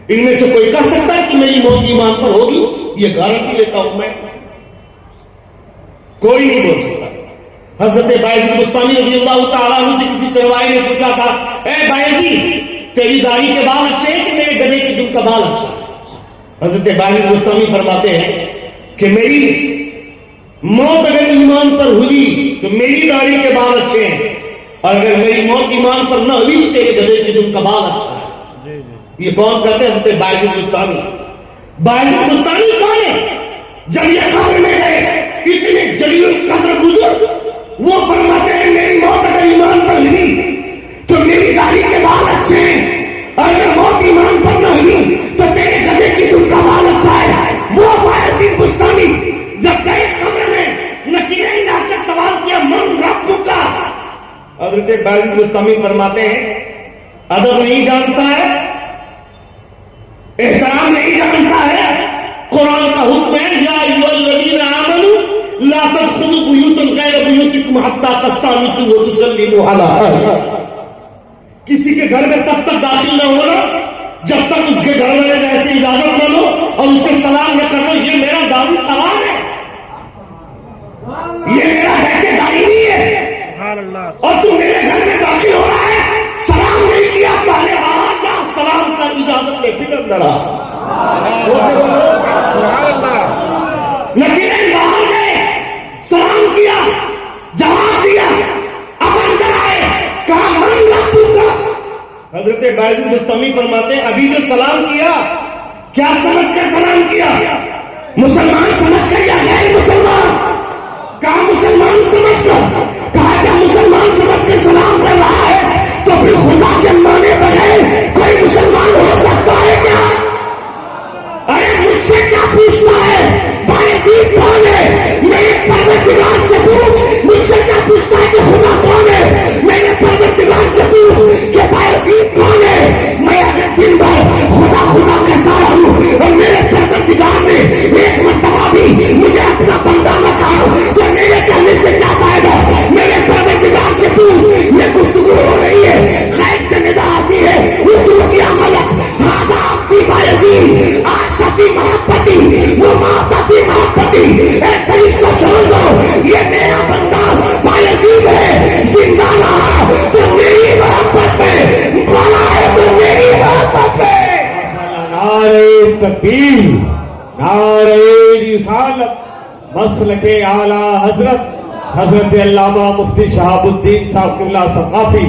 ان میں سے کوئی کہہ سکتا ہے کہ میری موت ایمان پر ہوگی؟ یہ گارنٹی لیتا ہوں میں, کوئی نہیں بول سکتا. حضرت بایزید بستامی رضی اللہ تعالیٰ عنہ سے کسی چرواہے نے پوچھا تھا, اے بایزید تیری داڑھی کے بال اچھے ہیں کہ میرے گدھے کی دم کا بال اچھا ہے؟ حضرت بایزید بستامی فرماتے ہیں کہ میری موت اگر ایمان پر ہوئی تو میری داڑھی کے بال اچھے ہیں, اور اگر میری موت ایمان پر نہ ہوئی تو تیرے گدھے کی دم کا بال اچھا ہے. یہ کون کہتے ہیں؟ حضرت بایزید بستامی. بایزید بستامی کون ہے؟ جب یہ قبر میں گئے اتنے جلیل قدر بزرگ, وہ فرماتے ہیں میری موت اگر ایمان پر ہوئی تو میری داڑھی کے بال اچھے ہیں, اور اگر موت ایمان پر نہ ہوئی تو تیرے گدھے کی دم کا بال اچھا ہے. وہ بایزید بستامی جب گئے قبر میں نکیریں لا کر سوال کیا من ربک کا, حضرت بایزید بستامی فرماتے ہیں ادب نہیں جانتا ہے, احترام نہیں جانتا ہے. قرآن کا حکم ہے یا ایھا الذین آمنوا لا تدخلوا بیوتا غیر بیوتکم حتی تستأنسوا وتسلموا علی اہلہا. کسی کے گھر میں تب تک داخل نہ ہونا جب تک اس کے گھر والے ایسی اجازت نہ لو اور اسے سلام نہ کرو. یہ میرا دار السلام ہے, یہ میرا بیٹے داری نہیں ہے, اور تم میرے گھر میں داخل ہو رہا ہے, سلام نہیں کیا, پہلے باہر جا سلام کر اجازت لے پھر اندر آ. نکیریں باہر گئے, سلام کیا, جواب دیا, اب اندر آئے, کہا من ربک کا. حضرت بایزید بستامی فرماتے ہیں ابھی جو سلام کیا کیا سمجھ کر سلام کیا؟ مسلمان سمجھ کر یا غیر مسلمان؟ کہا مسلمان سمجھ کر. کہا کیا مسلمان سمجھ کر سلام کر رہا ہے تو پھر خدا کے مانے بغیر کوئی مسلمان ہو سکتا ہے کیا؟ ارے مجھ سے کیا پوچھنا ہے؟ بایزید کون ہے؟ میرے پروردگار سے پوچھ. مجھ سے کیا پوچھتا ہے کہ خدا کون ہے؟ میرے پروردگار سے پوچھ کہ بایزید کون ہے. میں اگر دن بھر خدا خدا کرتا رہوں اور میرے پروردگار نے ایک مرتبہ بھی مجھے اپنا بندہ نہ کہا تو میرے کہنے سے کیا فائدہ؟ میرے پروردگار سے پوچھ. یہ گفتگو ہو رہی ہے, غیب سے ندا آتی ہے, اردو کیا ملک ہاں آپ کی بایزید آشفی محبتی وہ ماتا کی محبتی. ایک فرشت کو چھوڑ دو, یہ میرا بندہ بایزید ہے, زندہ رہا تو میری محبت میں, بڑا ہے تو میری محبت میں. نعرہ تکبیر, نعرہ رسالت, مسلک اعلیٰ حضرت حضرت علامہ مفتی شہاب الدین صاحب قبلہ ثقافی.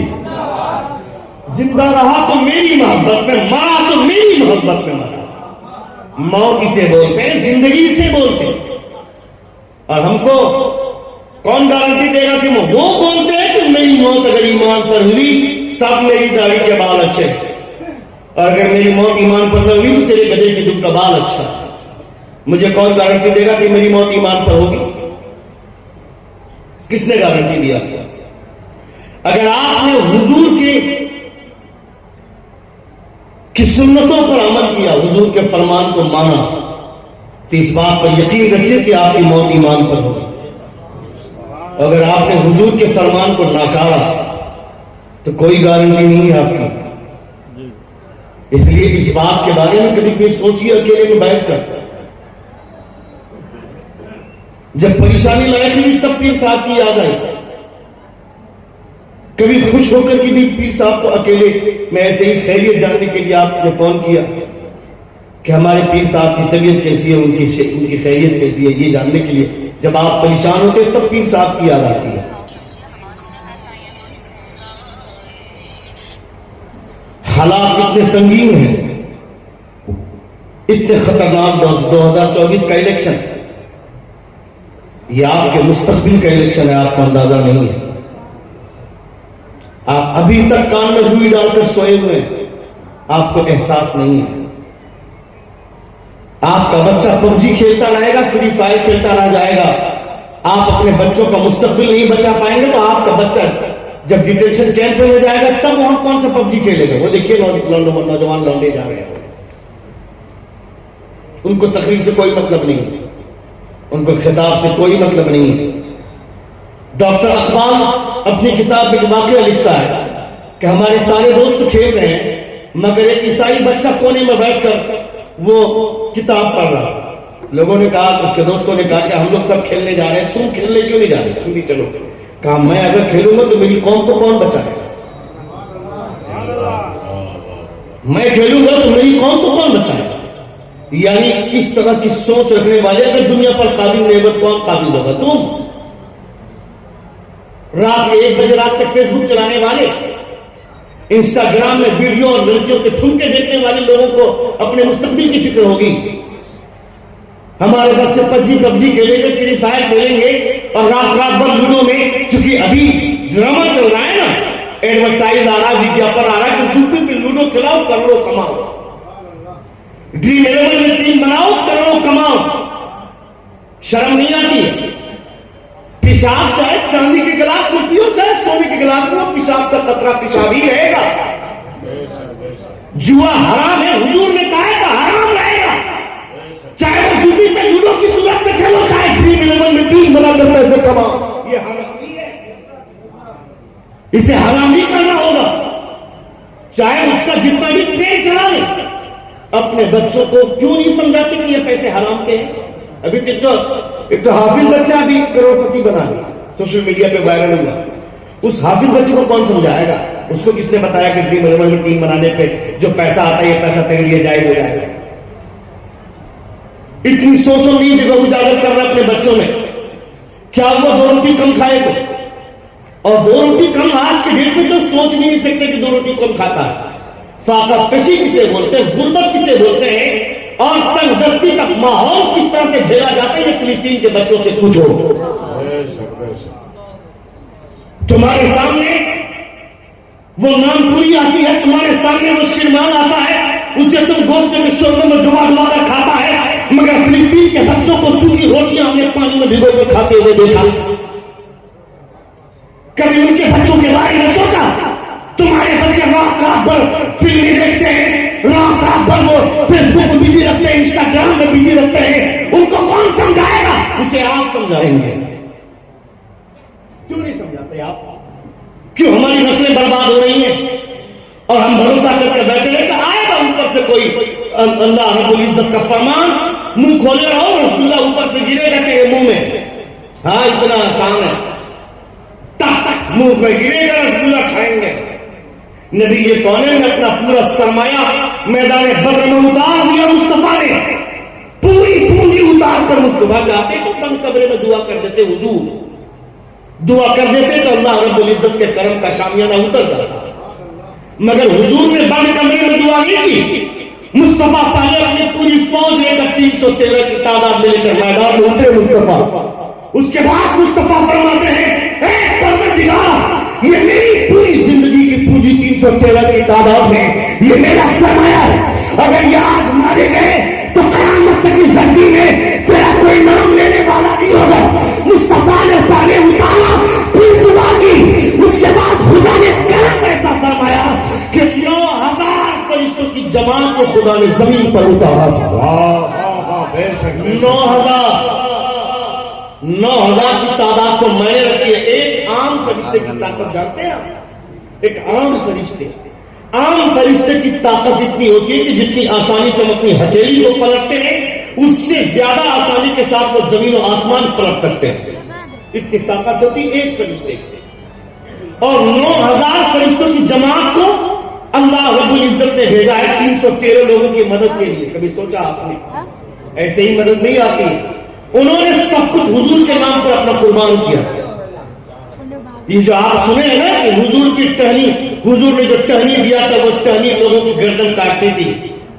زندہ رہا تو میری محبت میں, مرا تو میری محبت میں مرا. موت کسے بولتے ہیں؟ زندگی سے بولتے ہیں. اور ہم کو کون گارنٹی دے گا کہ وہ بولتے ہیں کہ میری موت اگر ایمان پر ہوئی تب میری داڑھی کے بال اچھے, اور اگر میری موت ایمان پر نہ ہوئی تو تیرے گدھے کی دم کا بال اچھا. مجھے کون گارنٹی دے گا کہ میری موت ایمان پر ہوگی؟ کس نے گارنٹی دیا؟ اگر آپ نے حضور کی سنتوں پر عمل کیا, حضور کے فرمان کو مانا, تو اس بات پر یقین رکھیے کہ آپ کی موت ایمان پر ہوگی. اگر آپ نے حضور کے فرمان کو ناکارا تو کوئی گارنٹی نہیں ہے آپ کی. اس لیے اس بات کے بارے میں کبھی کوئی سوچیے اکیلے میں بیٹھ کر. جب پریشانی لائق ہوئی تب پیر صاحب کی یاد آئی. کبھی خوش ہو کر بھی پیر صاحب کو اکیلے میں ایسے ہی خیریت جاننے کے لیے آپ نے فون کیا کہ ہمارے پیر صاحب کی طبیعت کیسی ہے, ان کی خیریت کیسی ہے, یہ جاننے کے لیے جب آپ پریشان ہوتے تب پیر صاحب کی یاد آتی ہے. حالات کتنے سنگین ہیں, اتنے خطرناک 2024 کا الیکشن، یہ آپ کے مستقبل کا الیکشن ہے، آپ کو اندازہ نہیں ہے. آپ ابھی تک کان میں روئی ڈال کر سوئے ہوئے ہیں، آپ کو احساس نہیں ہے. آپ کا بچہ پب جی کھیلتا رہے گا، فری فائر کھیلتا رہ جائے گا. آپ اپنے بچوں کا مستقبل نہیں بچا پائیں گے تو آپ کا بچہ جب ڈیٹینشن کیمپ میں جائے گا تب وہاں کون سا پب جی کھیلے گا؟ وہ دیکھیے نوجوان لوٹے جا رہے ہیں، ان کو تقریر سے کوئی مطلب نہیں، ان کو خطاب سے کوئی مطلب نہیں. ڈاکٹر اقبال اپنی کتاب میں واقعہ لکھتا ہے کہ ہمارے سارے دوست کھیل رہے ہیں مگر ایک عیسائی بچہ کونے میں بیٹھ کر وہ کتاب پڑھ رہا. لوگوں نے کہا، اس کے دوستوں نے کہا کہ ہم لوگ سب کھیلنے جا رہے ہیں، تم کھیلنے کیوں نہیں جا رہے؟ تم بھی چلو. کہا میں اگر کھیلوں گا تو میری قوم کو کون بچائے گا؟ میں کھیلوں گا تو میری قوم کو کون بچائے گا؟ یعنی اس طرح کی سوچ رکھنے والے اگر دنیا پر قابل نعمت کون قابل ہوگا؟ تم. رات کے 1 بجے رات تک فیس بک چلانے والے، انسٹاگرام میں ویڈیو اور لڑکیوں کے ٹھمکے دیکھنے والے لوگوں کو اپنے مستقبل کی فکر ہوگی. ہمارے بچے پب جی کھیلیں گے، فری فائر کھیلیں گے اور رات بھر لوڈو میں، چونکہ ابھی ڈرامہ چل رہا ہے نا، ایڈورٹائز آ رہا ہے، ویگیاپن آ رہا ہے کہ سوپر پہ لوڈو کھلاؤ کروڑوں کماؤ، ڈریم 11 میں ٹیم بناؤ کروڑوں کماؤ. شرم نہیں آتی؟ پیشاب چاہے چاندی کے گلاس میں پیو چاہے سونے کے گلاس میں، پیشاب کا قطرہ پیشاب ہی رہے گا. جوا حرام ہے، حضور نے کہا ہے کہ حرام رہے گا. چاہے وہ سوپر میں لوڈو کی صورت میں کھیلو، چاہے ڈریم 11 میں ٹیم بنا کر پیسے کماؤ. یہ حرام نہیں ہے، اسے حرام نہیں کرنا ہوگا. چاہے اس کا جتنا بھی ٹرین چلا لے، اپنے بچوں کو کیوں نہیں سمجھاتے کہ یہ پیسے حرام کے ہیں؟ ابھی ایک تو حافظ بچہ بھی کروڑپتی بنا لیا، سوشل میڈیا پہ وائرل ہوا. اس حافظ بچے کو کون سمجھائے گا؟ اس کو کس نے بتایا کہ ڈریم 11 میں ٹیم بنانے پہ جو پیسہ آتا ہے یہ پیسہ تیرے لیے جائز ہو جائے گا؟ اتنی سوچو نہیں جگہ اجاگر کر رہا اپنے بچوں میں. کیا وہ 2 روٹی کم کھائے گا؟ اور 2 روٹی کم آج کے ڈیٹ میں تو سوچ نہیں سکتے کہ 2 روٹی کم کھاتا ہے. فاقہ کشی کسے بولتے ہیں، غربت کسے بولتے ہیں، اور تنگ دستی کا ماحول کس طرح سے جھیلا جاتا ہے، یہ فلسطین کے بچوں سے پوچھو. تمہارے سامنے وہ نان پوری آتی ہے، تمہارے سامنے وہ شرمان آتا ہے، اسے تم گوشت کے شوربے میں ڈبا کر کھاتا ہے، مگر فلسطین کے بچوں کو سوکھی روٹیاں ہم نے پانی میں بھگو کر کھاتے ہوئے دیکھا. کبھی ان کے بچوں کے بارے میں سوچا؟ تمہارے بچے رات بھر فلمیں دیکھتے ہیں، رات بھر وہ فیس بک میں بزی رکھتے ہیں، انسٹاگرام میں بزی رکھتے ہیں. ان کو کون سمجھائے گا؟ اسے آپ سمجھائیں گے. کیوں نہیں سمجھاتے آپ؟ کیوں ہماری نسلیں برباد ہو رہی ہیں اور ہم بھروسہ کر کے بیٹھے ہیں کہ آئے گا اوپر سے کوئی اللہ رب العزت کا فرمان، منہ کھولے رہو، رسول اللہ اوپر سے گرے گا تیرے منہ میں. ہاں اتنا آسان ہے، منہ پہ گرے گا، رسول اللہ کھائیں گے. نبی یہ کون ہے؟ اپنا پورا سرمایہ میدان بدر میں اتار دیا. مصطفیٰ نے پوری پونجی اتار کر مصطفیٰ جاتے تو بند کمرے میں دعا کر دیتے، حضور دعا کر دیتے تو اللہ رب العزت کے کرم کا شامیانہ اتر جاتا. مگر حضور نے بند کمرے میں دعا نہیں کی. مصطفیٰ پہلے اپنی پوری فوج لے کر 313 کی تعداد میں لے کر میدان میں اترے مصطفیٰ. اس کے بعد مصطفیٰ فرماتے ہیں، اے پروردگار، یہ میری پوری زندگی کی پونجی 313 کی تعداد میں، یہ میرا سرمایہ ہے. اگر یہ آج مارے گئے تو قیامت تک اس دھرتی میں تیرا کوئی نام لینے والا نہیں ہوگا. مصطفیٰ نے پہلے اتارا، پھر دعا کی. اس کے بعد خدا نے کرم ایسا فرمایا کہ 9000 فرشتوں کی جماعت کو خدا نے زمین پر اتارا تھا. 9000 کی تعداد کو میں نے رکھی ہے. ایک عام فرشتے کی طاقت جانتے ہیں آپ؟ ایک عام فرشتے کی طاقت اتنی ہوتی ہے کہ جتنی آسانی سے ہم اپنی ہتھیلی کو پلٹتے ہیں اس سے زیادہ آسانی کے ساتھ وہ زمین و آسمان پلٹ سکتے ہیں. اتنی طاقت ہوتی ہے ایک فرشتے کی. اور 9000 فرشتوں کی جماعت کو اللہ رب العزت نے بھیجا ہے 313 لوگوں کی مدد کے لیے. کبھی سوچا آپ نے؟ ایسے ہی مدد نہیں آتی. انہوں نے سب کچھ حضور کے نام پر اپنا قربان کیا. یہ جو آپ سنے ہیں نا کہ حضور کی ٹہنی، حضور نے جو ٹہنی دیا تھا وہ ٹہنی لوگوں کی گردن کاٹتی تھی.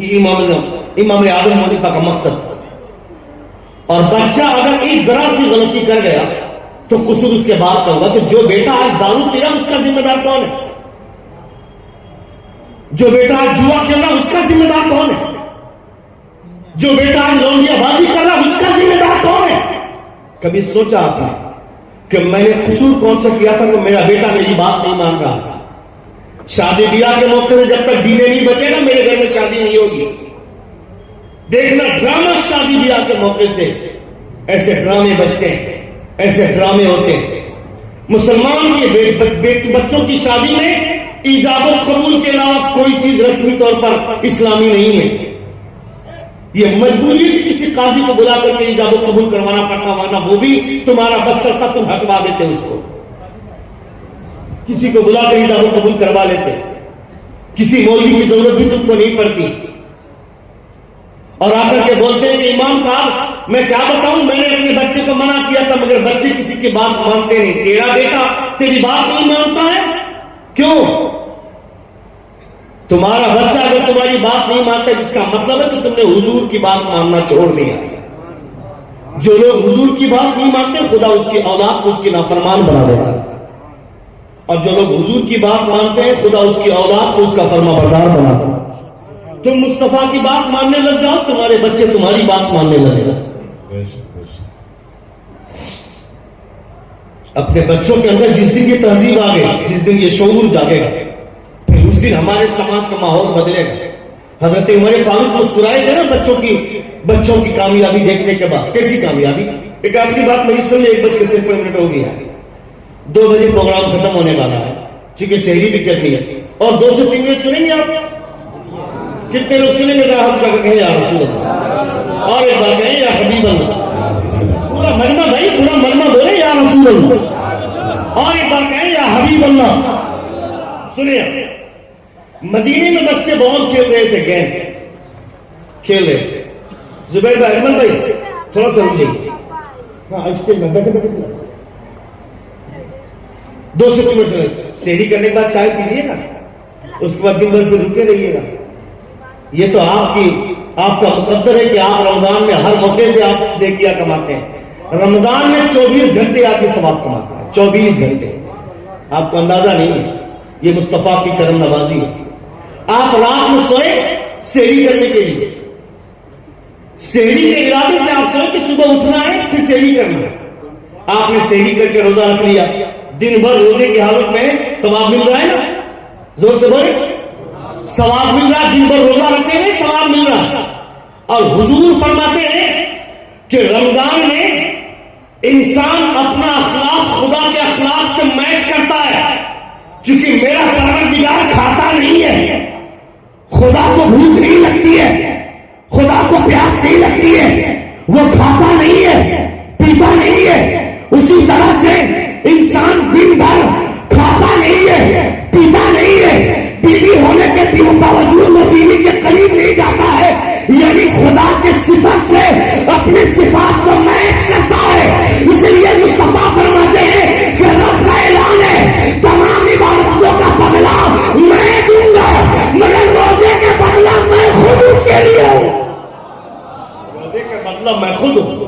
یہ امام اعظم حنیفہ کا مقصد تھا۔ اور بچہ اگر ایک ذرا سی غلطی کر گیا تو قصور اس کے بعد کا ہوگا۔ تو جو بیٹا آج دارو پی رہا اس کا ذمہ دار کون ہے؟ جو بیٹا آج جوا کھیل رہا اس کا ذمہ دار کون ہے؟ جو بیٹا آج لونڈیا بازی کر رہا اس کا ذمہ دار کون ہے؟ کبھی سوچا آپ نے کہ میں نے قصور کون سا کیا تھا کہ میرا بیٹا میری بات نہیں مان رہا؟ شادی بیاہ کے موقع سے جب تک ڈیلے نہیں بچے گا میرے گھر میں شادی نہیں ہوگی۔ دیکھنا ڈرامہ شادی بیاہ کے موقع سے ایسے ڈرامے بچتے ہیں، ایسے ڈرامے ہوتے ہیں۔ مسلمان کے بچوں کی شادی میں ایجاب و قبول کے علاوہ کوئی چیز رسمی طور پر اسلامی نہیں ہے۔ یہ مجبوری ہے کہ کسی قاضی کو بلا کر کے ایجاب و قبول کروانا پڑتا، ورنہ وہ بھی تمہارا بس چلتا تم ہٹوا دیتے اس کو، کسی کو بلا کر ایجاب و قبول کروا لیتے، کسی مولوی کی ضرورت بھی تم کو نہیں پڑتی۔ اور آ کر کے بولتے ہیں کہ امام صاحب میں کیا بتاؤں، میں نے اپنے بچے کو منع کیا تھا مگر بچے کسی کی بات مانتے نہیں۔ تیرا بیٹا تیری بات نہیں مانتا ہے، کیوں؟ تمہارا بچہ اگر تمہاری بات نہیں مانتا جس کا مطلب ہے کہ تم نے حضور کی بات ماننا چھوڑ دیا۔ جو لوگ حضور کی بات نہیں مانتے خدا اس کی اولاد کو اس کی نافرمان بنا دیتا ہے، اور جو لوگ حضور کی بات مانتے ہیں خدا اس کی اولاد کو اس کا فرما بردار بناتا ہے۔ تم مصطفیٰ کی بات ماننے لگ جاؤ تمہارے بچے تمہاری بات ماننے لگے گا۔ اپنے بچوں کے اندر جس دن یہ تہذیب آ گئی، جس دن یہ شعور جاگے گا، پھر اس دن ہمارے سماج کا ماحول بدلے گا۔ حضرت عمر فاروق مسکرائے تھے نا بچوں کی کامیابی دیکھنے کے بعد۔ کیسی کامیابی؟ ایک آخری بات میری سن لیں، 1:53 ہو گیا، 2 بجے پروگرام ختم ہونے والا ہے، ٹھیک ہے، سحری بھی کرنی ہے، اور 2 سے 3 منٹ سنیں گے آپ؟ کتنے لوگ سنیں گے؟ ہاتھ کا کہیں یا رسول اللہ، اور ایک بار کہیں یا حبیب اللہ، پورا مجمع بھائی، پورا مجمع بولے یا رسول اللہ، اور ایک بار کہیں یا حبیب اللہ۔ سنیں، مدینے میں بچے بال کھیل رہے تھے، گیند کھیل رہے تھے۔ زبیر بھائی، اجمل بھائی تھوڑا سا رکیے، ہاں اسٹیج میں بیٹھے 2 سے 3 منٹ سحری کرنے کے بعد چائے پیجیے گا، اس کے بعد دن بھر پہ رکے رہیے گا۔ یہ تو آپ کا مقدر ہے کہ آپ رمضان میں ہر موقع سے آپ نیکیاں کماتے ہیں۔ رمضان میں 24 گھنٹے آپ یہ ثواب کماتا ہے، 24 گھنٹے، آپ کو اندازہ نہیں ہے۔ یہ مصطفیٰ کی کرم نوازی ہے۔ آپ رات میں سوئے سحری کرنے کے لیے، سحری کے ارادے سے آپ سوئے کہ صبح اٹھنا ہے پھر سحری کرنا ہے۔ آپ نے سحری کر کے روزہ رکھ لیا، دن بھر روزے کی حالت میں ثواب مل رہا ہے نا، زور سے بولے، ثواب مل رہا ہے، دن بھر روزہ رکھے میں ثواب مل رہا ہے۔ اور حضور فرماتے ہیں کہ رمضان میں انسان اپنا اخلاق خدا کے اخلاق سے میچ کرتا ہے، چونکہ میرا پروردگار کھاتا نہیں ہے، خدا کو بھوک نہیں لگتی ہے، خدا کو پیاس نہیں لگتی ہے، وہ کھاتا نہیں ہے، پیتا نہیں ہے۔ اسی طرح سے انسان دن بھر کھاتا نہیں ہے، پیتا نہیں ہے، بیوی ہونے کے باوجود وہ بیوی کے قریب نہیں جاتا ہے، یعنی خدا کے صفت سے اپنی صفات کو میچ کرتا ہے۔ اس لیے مصطفیٰ فرماتے ہیں کہ رب کا اعلان ہے تمام عبادتوں کا بدلہ میں دوں گا، مگر روزے کے بدلہ میں خود اس کے لیے ہوں، روزے کے بدلہ میں خود ہوں۔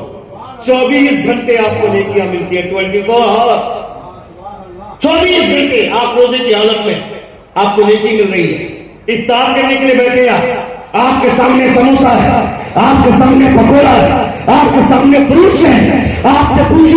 24 گھنٹے آپ کو نیکیاں ملتی ہے، 24 آورس، 24 گھنٹے آپ روزے کی حالت میں آپ کو نیکی مل رہی ہے۔ افطار کرنے کے لیے بیٹھے آپ کے سامنے سموسا ہے، آپ کے سامنے پکوڑا ہے، آپ کے سامنے فروٹس ہیں، آپ سے پوچھ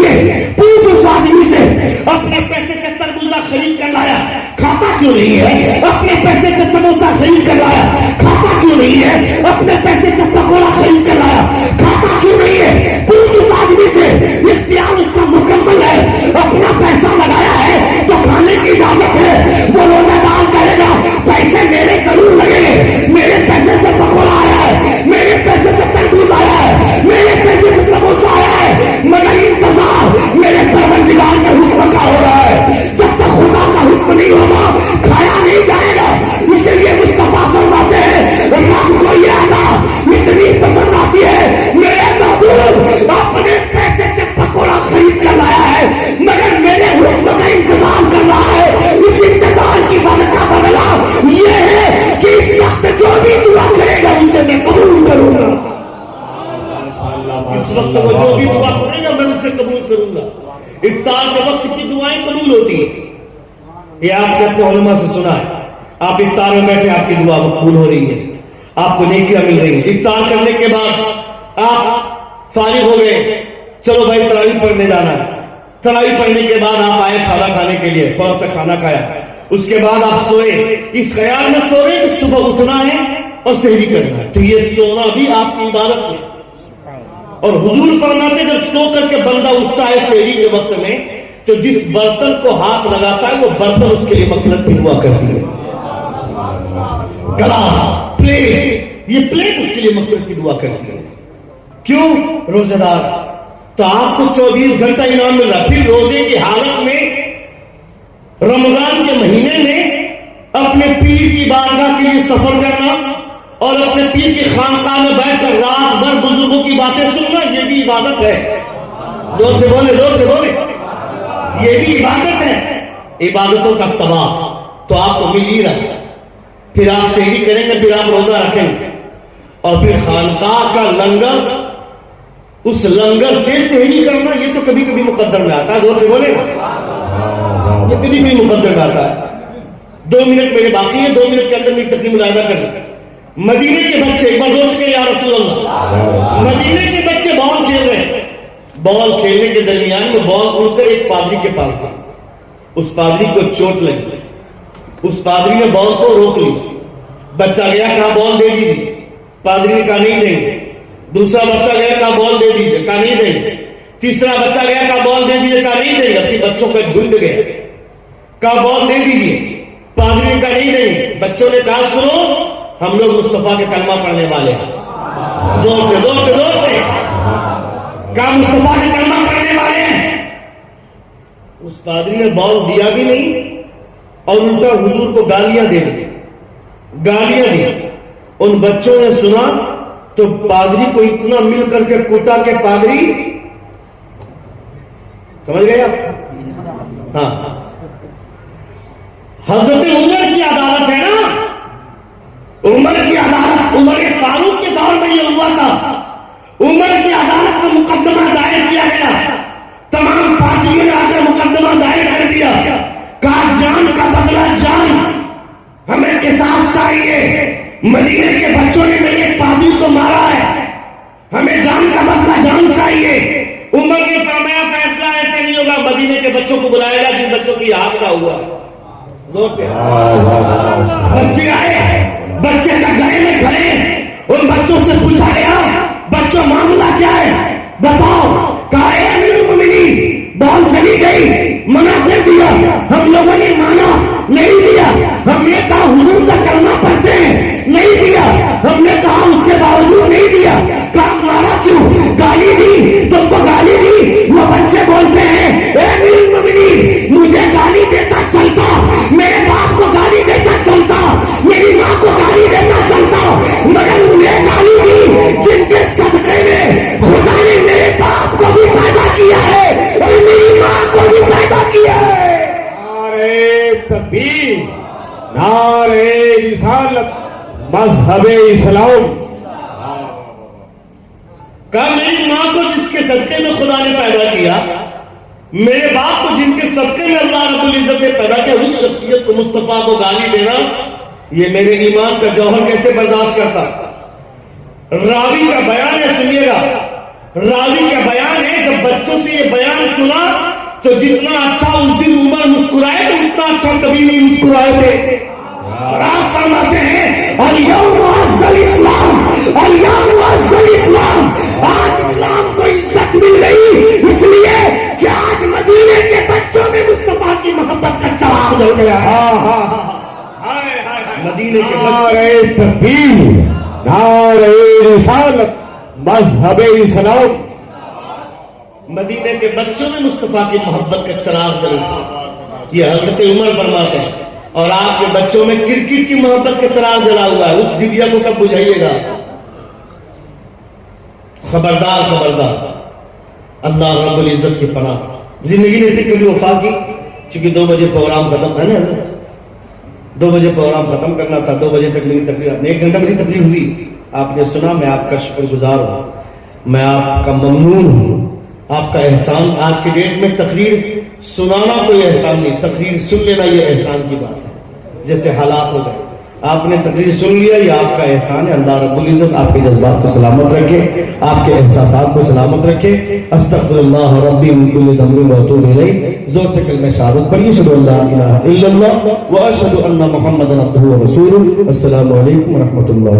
اس آدمی سے اپنے پیسے سے تربوزہ خرید کر لایا، کھاتا کیوں نہیں ہے؟ اپنے پیسے سے سموسا خرید کر لایا، کھاتا کیوں نہیں ہے؟ اپنے پیسے سے پکوڑا خرید کر لایا، کھاتا کیوں نہیں ہے؟ پوچھ اس آدمی سے، اختیار اس کا مکمل ہے، اپنا پیسہ لگایا ہے تو کھانے کی اجازت ہے۔ وہ روزہ دار کہے گا پیسے میرے ضرور لگے، میرے پیسے سے پکوڑا آیا ہے، میرے پیسے سے تربوز آیا ہے، میرے پیسے سے سموسا آیا ہے، مگر انتظار میرے پروردگار کے حکم کا ہو رہا ہے۔ جب تک خدا کا حکم نہیں ہوگا کھایا نہیں جائے گا۔ اس لیے مصطفیٰ فرماتے ہیں رب کو یہ ادا اتنی وقت وہ جو بھی دعا کرے گا میں اسے قبول کروں گا. افطار کے وقت کی دعائیں قبول ہوتی ہیں. یہ آپ نے اپنے علماء سے سنا ہے. آپ افطار میں بیٹھے آپ کی دعا قبول ہو رہی ہے, آپ کو نیکیاں مل رہی ہیں. افطار کرنے کے بعد آپ فارغ ہو گئے, چلو بھائی تراویح پڑھنے جانا ہے. تراویح پڑھنے کے بعد آپ آئے کھانا کھانے کے لیے, تھوڑا سا کھانا کھایا, اس کے بعد آپ سوئے, اس خیال میں سو رہے کہ صبح اٹھنا ہے اور سحری کرنا ہے. تو یہ سونا بھی آپ کی عبادت ہے. اور حضور فرماتے جب سو کر کے بندہ اٹھتا ہے سحری کے وقت میں, تو جس برتن کو ہاتھ لگاتا ہے وہ برتن اس کے لیے مغفرت کی دعا کرتی ہے. گلاس, پلیٹ, یہ پلیٹ اس کے لیے مغفرت کی دعا کرتی ہے. کیوں؟ روزہ دار. تو آپ کو 24 گھنٹہ انعام مل رہا. پھر روزے کی حالت میں رمضان کے مہینے میں اپنے پیر کی بارگاہ کے لیے سفر کرنا اور اپنے پیر کی خانقاہ میں بیٹھ کر رات بھر بزرگوں کی باتیں سننا, یہ بھی عبادت ہے. زور سے بولے, زور سے بولے, یہ بھی عبادت ہے. عبادتوں کا ثواب تو آپ کو مل ہی رہا. پھر آپ سحری کریں گے, پھر آپ روزہ رکھیں گے, اور پھر خانقاہ کا لنگر, اس لنگر سے سحری کرنا, یہ تو کبھی کبھی مقدر میں آتا ہے. زور سے بولے, یہ کبھی کبھی مقدر میں آتا ہے. 2 منٹ میرے باقی ہے, 2 منٹ کے اندر میری تقریر ملاحظہ کر لیں. مدینے کے بچے, ایک بار دوست کے یا رسول اللہ, مدینے کے بچے بال کھیل رہے ہیں. بال کھیلنے کے درمیان میں بال اڑ کر ایک پادری کے پاس گئی. اس پادری کو چوٹ لگی. اس پادری نے بال کو روک لی. بچہ گیا, کہا بال دے دیجیے. پادری نے کہا نہیں دیں گے. دوسرا بچہ گیا, کہا بال دے دیجیے, کہا نہیں دیں گے. تیسرا بچہ گیا, کہا بال دے دیجیے, کہا نہیں دیں گے. اپنے بچوں کا جھنڈ گیا, کہا بال دے دیجیے. پادری نے کہا نہیں دیں گے. بچوں نے کہا سنو, ہم لوگ مصطفیٰ کے کلمہ پڑھنے والے ہیں. زور سے, زور سے, زور سے کہا مصطفیٰ کے کلمہ پڑھنے والے ہیں. اس پادری نے بال دیا بھی نہیں اور الٹا حضور کو گالیاں دے دی, گالیاں دی. ان بچوں نے سنا تو پادری کو اتنا مل کر کے کوٹا کے پادری, سمجھ گئے آپ؟ ہاں, حضرت عمر کی عدالت ہے نا, عمر کی عدالت. عمر فاروق کے دور میں یہ ہوا تھا. عمر کی عدالت میں مقدمہ دائر کیا گیا. تمام پارٹیوں نے آ کر مقدمہ دائر کر دیا. کہا جان کا بدلہ جان, ہمیں قصاص چاہیے. مدینے کے بچوں نے میرے ایک پادری کو مارا ہے, ہمیں جان کا بدلہ جان چاہیے. عمر نے فرمایا فیصلہ ایسے نہیں ہوگا, مدینے کے بچوں کو بلایا گا جن بچوں کی حادثہ ہوا. بچے آئے, بچے کا گلے میں کھڑے, ان بچوں سے پوچھا گیا بچوں معاملہ کیا ہے بتاؤ. کہا اے امیر المومنین, بال چلی گئی, منع کر دیا, ہم لوگوں نے مانا نہیں دیا. ہم نے کہا حضور کا کلمہ پڑھتے ہیں, نہیں دیا. ہم نے کہا اس کے باوجود نہیں دیا. کہا مارا کیوں, گالی دی, تم کو گالی دی. وہ بچے بولتے ہیں اے امیر المومنین, مجھے گالی دیتا چلتا, میرے باپ کو گالی دیتا چلتا, میری ماں کو گالی دیتا چلتا, مگر انہیں گالی دی جن کے صدقے میں خدا نے میرے باپ کو بھی پیدا کیا ہے اور میری ماں کو بھی پیدا کیا ہے. نعرے تکبیر, نعرے رسالت, مذہب اسلام. کہا میری ماں کو جس کے صدقے میں خدا نے پیدا کیا, میرے باپ کو جن کے صدقے میں اللہ رب العزت نے پیدا کیا, اس شخصیت کو مصطفیٰ کو گالی دینا, یہ میرے ایمان کا جوہر کیسے برداشت کرتا. راوی کا بیان ہے, سنیے گا, راوی کا بیان ہے. جب بچوں سے یہ بیان سنا تو جتنا اچھا اس دن عمر مسکرائے تو اتنا اچھا کبھی نہیں مسکرائے تھے. آپ فرماتے ہیں الیوم عز الاسلام, الیوم عز الاسلام, آج اسلام کو عزت مل گئی اس لیے کہ آج مدینے کے بچوں میں مصطفیٰ کی محبت کا چراغ جل گیا. مدینے کے نعرے تکبیر, نعرے رسالت, مذہب اسلام. مدینے کے بچوں میں مصطفیٰ کی محبت کا چراغ جل گیا. یہ حضرت عمر فرماتے ہیں. اور آپ کے بچوں میں کرکٹ کی محبت کا چراغ جلا ہوا ہے, اس ڈبیا کو کب بجھائیے گا. خبردار, خبردار, اللہ رب العزت کی پناہ. زندگی نے پھر کبھی وفا کی, چونکہ 2 بجے پروگرام ختم ہے نا حضرت, 2 بجے پروگرام ختم کرنا تھا. 2 بجے تک میری تقریر, 1 گھنٹہ میری تقریر ہوئی, آپ نے سنا, میں آپ کا شکر گزار ہوں. میں آپ کا ممنون ہوں. آپ کا احسان آج کے ڈیٹ میں تقریر سنانا کوئی احسان نہیں, تقریر سن لینا یہ احسان کی بات ہے. جیسے حالات ہو گئے, آپ نے تقریر سن لیا, یہ آپ کا احسان ہے. اللہ رب العزت آپ کے جذبات کو سلامت رکھے, آپ کے احساسات کو سلامت رکھے. استغفر اللہ ربی من کل ذنب واتوب الیہ. زور سے کلمہ شہادت پڑھیے, اشہد ان لا الہ الا اللہ واشہد ان محمدا عبدہ ورسولہ. السلام علیکم ورحمۃ اللہ.